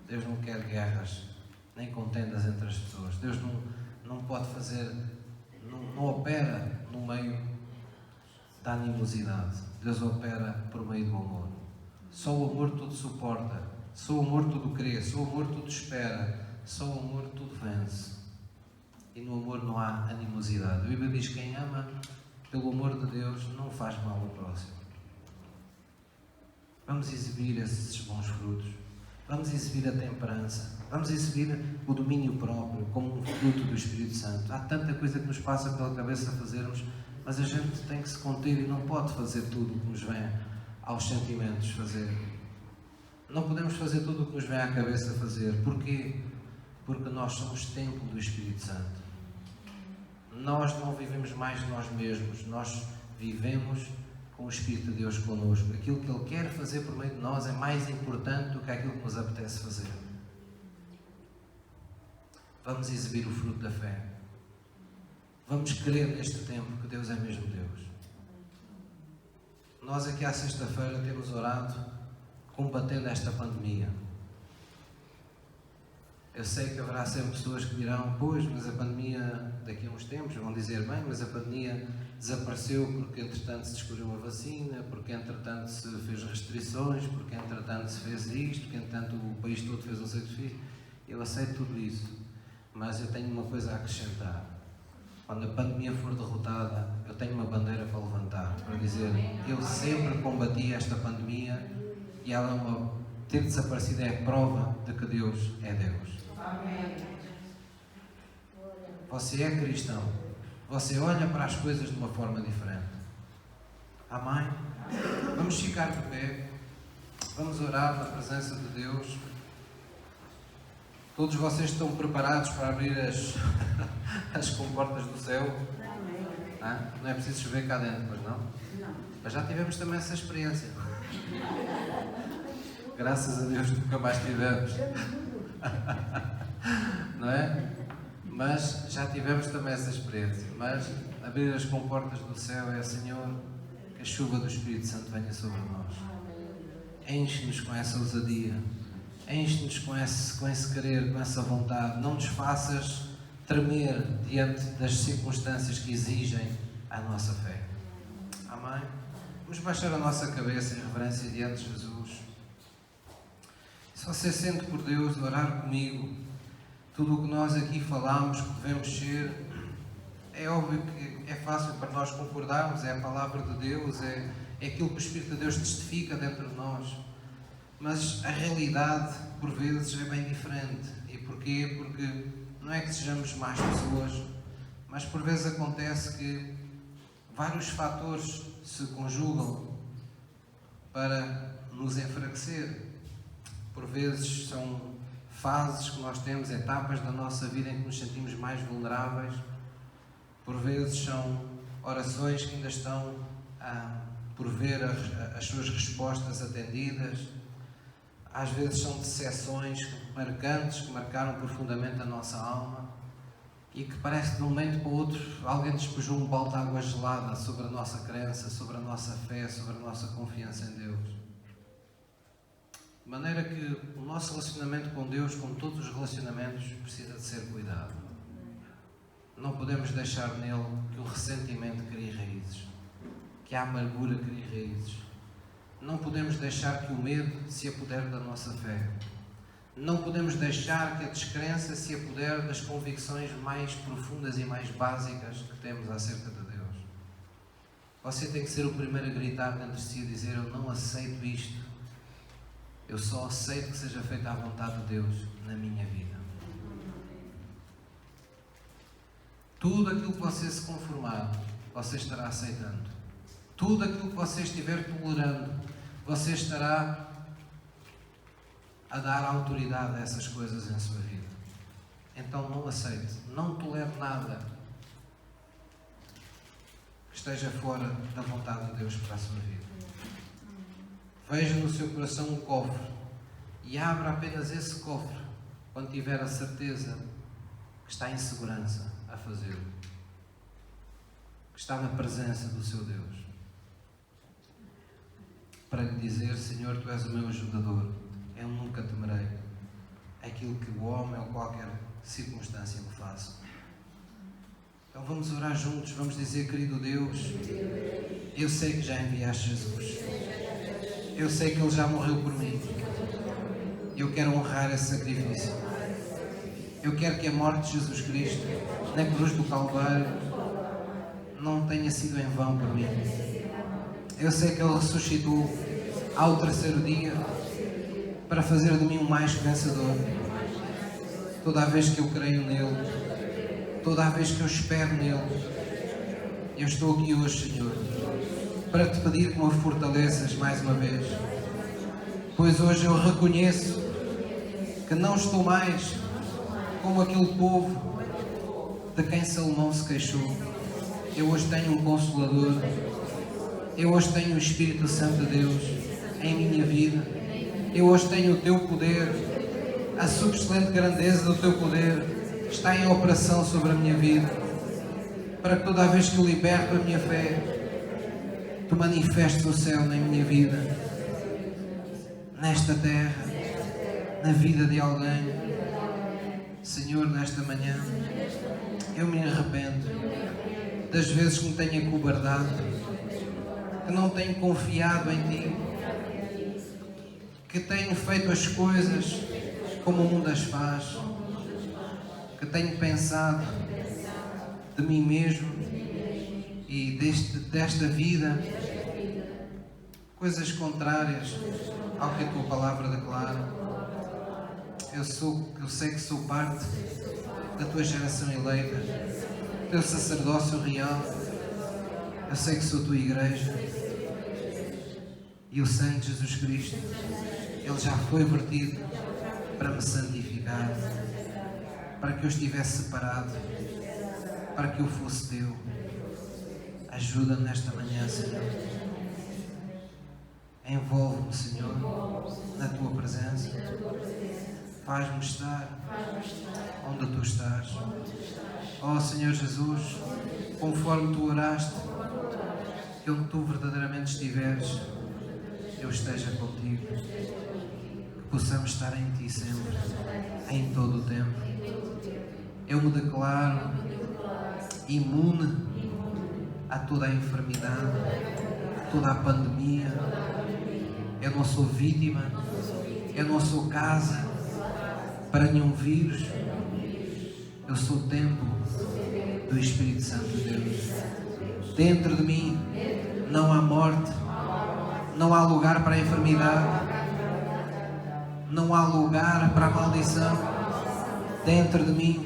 Deus não quer guerras, nem contendas entre as pessoas. Deus não pode fazer, não opera no meio da animosidade. Deus opera por meio do amor. Só o amor tudo suporta, só o amor tudo crê, só o amor tudo espera, só o amor tudo vence. E no amor não há animosidade. A Bíblia diz que quem ama pelo amor de Deus não faz mal ao próximo. Vamos exibir esses bons frutos. Vamos exibir a temperança. Vamos exibir o domínio próprio como um fruto do Espírito Santo. Há tanta coisa que nos passa pela cabeça a fazermos, mas a gente tem que se conter e não pode fazer tudo o que nos vem aos sentimentos fazer. Não podemos fazer tudo o que nos vem à cabeça fazer. Porquê? Porque nós somos templo do Espírito Santo. Nós não vivemos mais de nós mesmos. Nós vivemos com o Espírito de Deus connosco. Aquilo que Ele quer fazer por meio de nós é mais importante do que aquilo que nos apetece fazer. Vamos exibir o fruto da fé. Vamos crer neste tempo que Deus é mesmo Deus. Nós aqui à sexta-feira temos orado combatendo esta pandemia. Eu sei que haverá sempre pessoas que dirão, pois, mas a pandemia, daqui a uns tempos, vão dizer, bem, mas a pandemia desapareceu porque entretanto se descobriu a vacina, porque entretanto se fez restrições, porque entretanto se fez isto, porque entretanto o país todo fez um sacrifício. Eu aceito tudo isso, mas eu tenho uma coisa a acrescentar. Quando a pandemia for derrotada, eu tenho uma bandeira para levantar, para dizer, eu sempre combati esta pandemia e ela ter desaparecido é a prova de que Deus é Deus. Você é cristão. Você olha para as coisas de uma forma diferente. Amém? Vamos ficar de pé. Vamos orar na presença de Deus. Todos vocês estão preparados para abrir as comportas do céu? Não é preciso chover cá dentro, pois não? Não. Mas já tivemos também essa experiência. Graças a Deus nunca mais tivemos. Não é? Mas já tivemos também essa experiência. Mas abrir as comportas do céu é, Senhor, que a chuva do Espírito Santo venha sobre nós. Enche-nos com essa ousadia. Enche-nos com esse querer, com essa vontade. Não nos faças tremer diante das circunstâncias que exigem a nossa fé. Amém? Vamos baixar a nossa cabeça em reverência diante de Jesus. Se você sente por Deus orar comigo, tudo o que nós aqui falamos que devemos ser, é óbvio que é fácil para nós concordarmos, é a palavra de Deus, é aquilo que o Espírito de Deus testifica dentro de nós. Mas a realidade, por vezes, é bem diferente. E porquê? Porque não é que sejamos más pessoas, mas por vezes acontece que vários fatores se conjugam para nos enfraquecer. Por vezes são fases que nós temos, etapas da nossa vida em que nos sentimos mais vulneráveis. Por vezes são orações que ainda estão por ver as suas respostas atendidas. Às vezes são decepções marcantes que marcaram profundamente a nossa alma e que parece que de um momento para o outro alguém despejou um balde de água gelada sobre a nossa crença, sobre a nossa fé, sobre a nossa confiança em Deus. De maneira que o nosso relacionamento com Deus, como todos os relacionamentos, precisa de ser cuidado. Não podemos deixar nele que o ressentimento crie raízes, que a amargura crie raízes. Não podemos deixar que o medo se apodere da nossa fé. Não podemos deixar que a descrença se apodere das convicções mais profundas e mais básicas que temos acerca de Deus. Você tem que ser o primeiro a gritar dentro de si e dizer: eu não aceito isto. Eu só aceito que seja feita a vontade de Deus na minha vida. Tudo aquilo que você se conformar, você estará aceitando. Tudo aquilo que você estiver tolerando, você estará a dar autoridade a essas coisas em sua vida. Então não aceite, não tolere nada que esteja fora da vontade de Deus para a sua vida. Veja no seu coração um cofre e abra apenas esse cofre quando tiver a certeza que está em segurança a fazê-lo, que está na presença do seu Deus, para lhe dizer: Senhor, Tu és o meu ajudador, eu nunca temerei aquilo que o homem ou qualquer circunstância me faça. Então vamos orar juntos, vamos dizer: querido Deus, eu sei que já enviaste Jesus. Eu sei que Ele já morreu por mim. Eu quero honrar esse sacrifício. Eu quero que a morte de Jesus Cristo na cruz do Calvário não tenha sido em vão por mim. Eu sei que Ele ressuscitou ao terceiro dia para fazer de mim um mais vencedor. Toda a vez que eu creio nele, toda a vez que eu espero nele, eu estou aqui hoje, Senhor, para Te pedir que me fortaleças mais uma vez, pois hoje eu reconheço que não estou mais como aquele povo de quem Salomão se queixou. Eu hoje tenho um Consolador, eu hoje tenho o Espírito Santo de Deus em minha vida, eu hoje tenho o Teu poder, a subexcelente grandeza do Teu poder está em operação sobre a minha vida, para que toda a vez que eu liberto a minha fé, Tu manifestes o céu na minha vida, nesta terra, na vida de alguém. Senhor, nesta manhã, eu me arrependo das vezes que me tenho acovardado, que não tenho confiado em Ti, que tenho feito as coisas como o mundo as faz, que tenho pensado de mim mesmo e desta vida coisas contrárias ao que a Tua palavra declara. Eu sei que sou parte da Tua geração eleita, do Teu sacerdócio real. Eu sei que sou Tua igreja. E o sangue de Jesus Cristo, Ele já foi vertido para me santificar, para que eu estivesse separado, para que eu fosse Teu. Ajuda-me nesta manhã, Senhor. Envolve-me, Senhor, na Tua presença. Faz-me estar onde Tu estás. Ó Senhor Jesus, conforme Tu oraste, que onde Tu verdadeiramente estiveres, eu esteja contigo. Que possamos estar em Ti sempre, em todo o tempo. Eu me declaro imune a toda a enfermidade, a toda a pandemia. Eu não sou vítima, eu não sou casa para nenhum vírus. Eu sou templo do Espírito Santo de Deus. Dentro de mim não há morte, não há lugar para a enfermidade, não há lugar para a maldição. Dentro de mim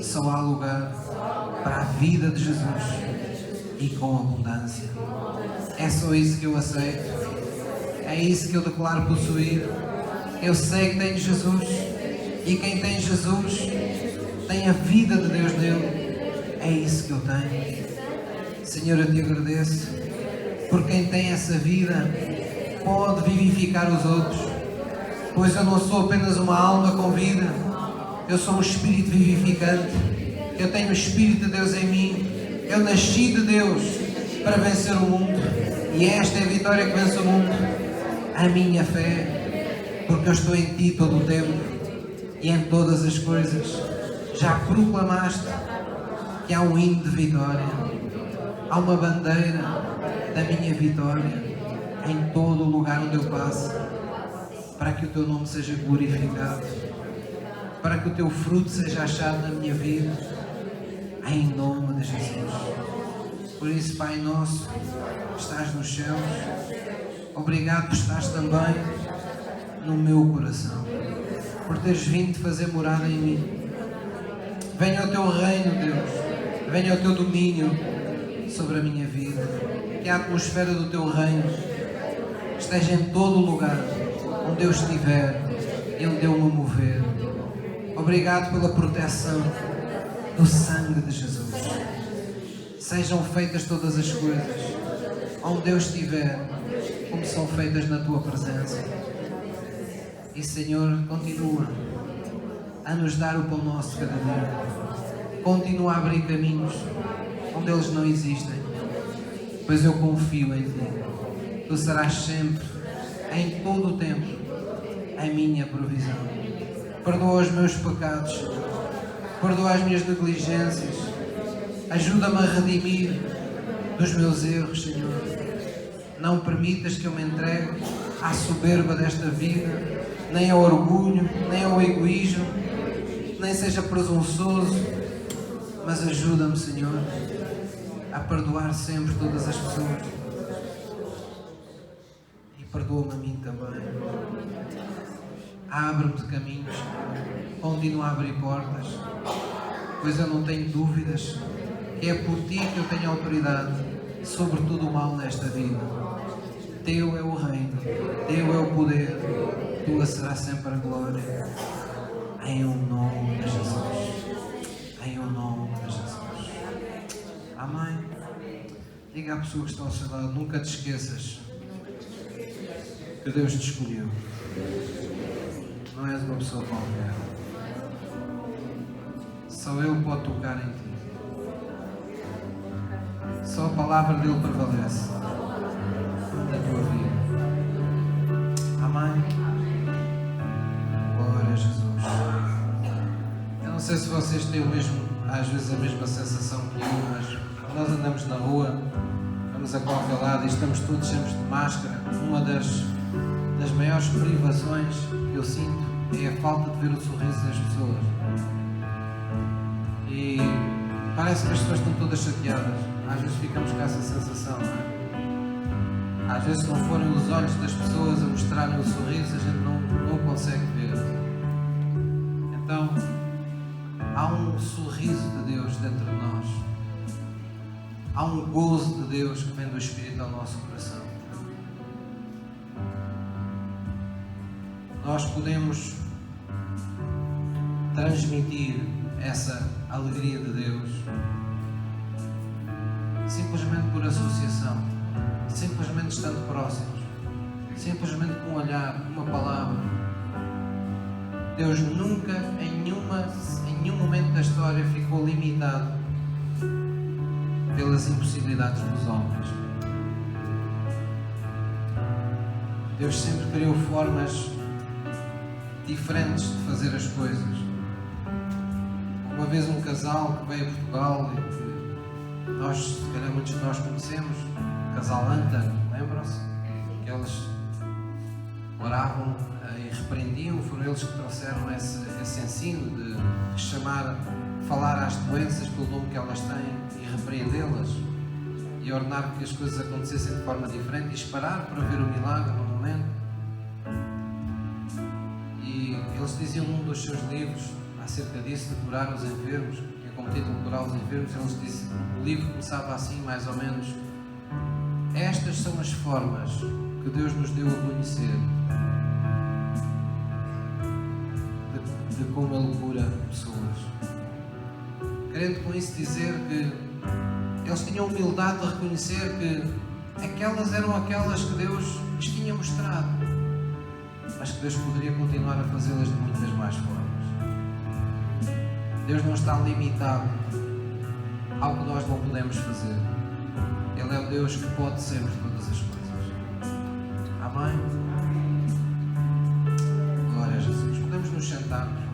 só há lugar para a vida de Jesus e com abundância. É só isso que eu aceito. É isso que eu declaro possuir. Eu sei que tenho Jesus, e quem tem Jesus tem a vida de Deus nele. É isso que eu tenho. Senhor, eu Te agradeço por quem tem essa vida pode vivificar os outros, pois eu não sou apenas uma alma com vida, eu sou um espírito vivificante. Eu tenho o Espírito de Deus em mim. Eu nasci de Deus para vencer o mundo, e esta é a vitória que vence o mundo, a minha fé, porque eu estou em Ti todo o tempo e em todas as coisas. Já proclamaste que há um hino de vitória, há uma bandeira da minha vitória em todo o lugar onde eu passo, para que o Teu nome seja glorificado, para que o Teu fruto seja achado na minha vida, em nome de Jesus. Por isso, Pai nosso, que estás nos céus, obrigado por estares também no meu coração, por teres vindo fazer morada em mim. Venha o Teu reino, Deus, venha o Teu domínio sobre a minha vida, que a atmosfera do Teu reino esteja em todo o lugar onde eu estiver e onde eu me mover. Obrigado pela proteção do sangue de Jesus. Sejam feitas todas as coisas onde eu estiver, como são feitas na Tua presença. E Senhor, continua a nos dar o pão nosso cada dia. Continua a abrir caminhos onde eles não existem, pois eu confio em Ti. Tu serás sempre, em todo o tempo, a minha provisão. Perdoa os meus pecados, perdoa as minhas negligências, ajuda-me a redimir dos meus erros, Senhor. Não permitas que eu me entregue à soberba desta vida, nem ao orgulho, nem ao egoísmo, nem seja presunçoso, mas ajuda-me, Senhor, a perdoar sempre todas as pessoas. E perdoa-me a mim também. Abre-me de caminhos, continua a abrir portas, pois eu não tenho dúvidas que é por Ti que eu tenho autoridade sobre todo o mal nesta vida. Teu é o reino, Teu é o poder, Tua será sempre a glória. Em o nome de Jesus. Em o nome de Jesus. Amém. Diga à pessoa que está ao seu lado, nunca te esqueças que Deus te escolheu. Não és uma pessoa qualquer. Só Ele pode tocar em ti. Só a palavra dele prevalece na tua vida. Amém. Glória a Jesus. sei se vocês têm às vezes a mesma sensação que eu, mas nós andamos na rua, vamos a qualquer lado e estamos todos sempre de máscara. Uma das maiores privações que eu sinto é a falta de ver o sorriso das pessoas. E parece que as pessoas estão todas chateadas. Às vezes ficamos com essa sensação, não é? Às vezes, se não forem os olhos das pessoas a mostrarem o sorriso, a gente não consegue ver. Então, há um sorriso de Deus dentro de nós. Há um gozo de Deus que vem do Espírito ao nosso coração. Nós podemos transmitir essa alegria de Deus simplesmente por associação, simplesmente estando próximos, simplesmente com um olhar, uma palavra. Deus nunca, em nenhum momento da história, ficou limitado pelas impossibilidades dos homens. Deus sempre criou formas diferentes de fazer as coisas. Uma vez um casal que veio a Portugal e que nós, se calhar muitos de nós conhecemos, o casal Anta, lembram-se? Que eles oravam e repreendiam, foram eles que trouxeram esse ensino de falar às doenças pelo nome que elas têm e repreendê-las e ordenar que as coisas acontecessem de forma diferente e esperar para ver o milagre no momento. E eles diziam num dos seus livros acerca disso, de curar os enfermos, que é como título Curar os Enfermos, eles disseram, o livro começava assim, mais ou menos: estas são as formas que Deus nos deu a conhecer de como Ele cura pessoas. Querendo com isso dizer que eles tinham humildade de reconhecer que aquelas eram aquelas que Deus lhes tinha mostrado, mas que Deus poderia continuar a fazê-las de muitas mais formas. Deus não está limitado ao que nós não podemos fazer. Ele é o Deus que pode sempre todas as coisas. Amém? Glória a Jesus. Podemos nos sentar.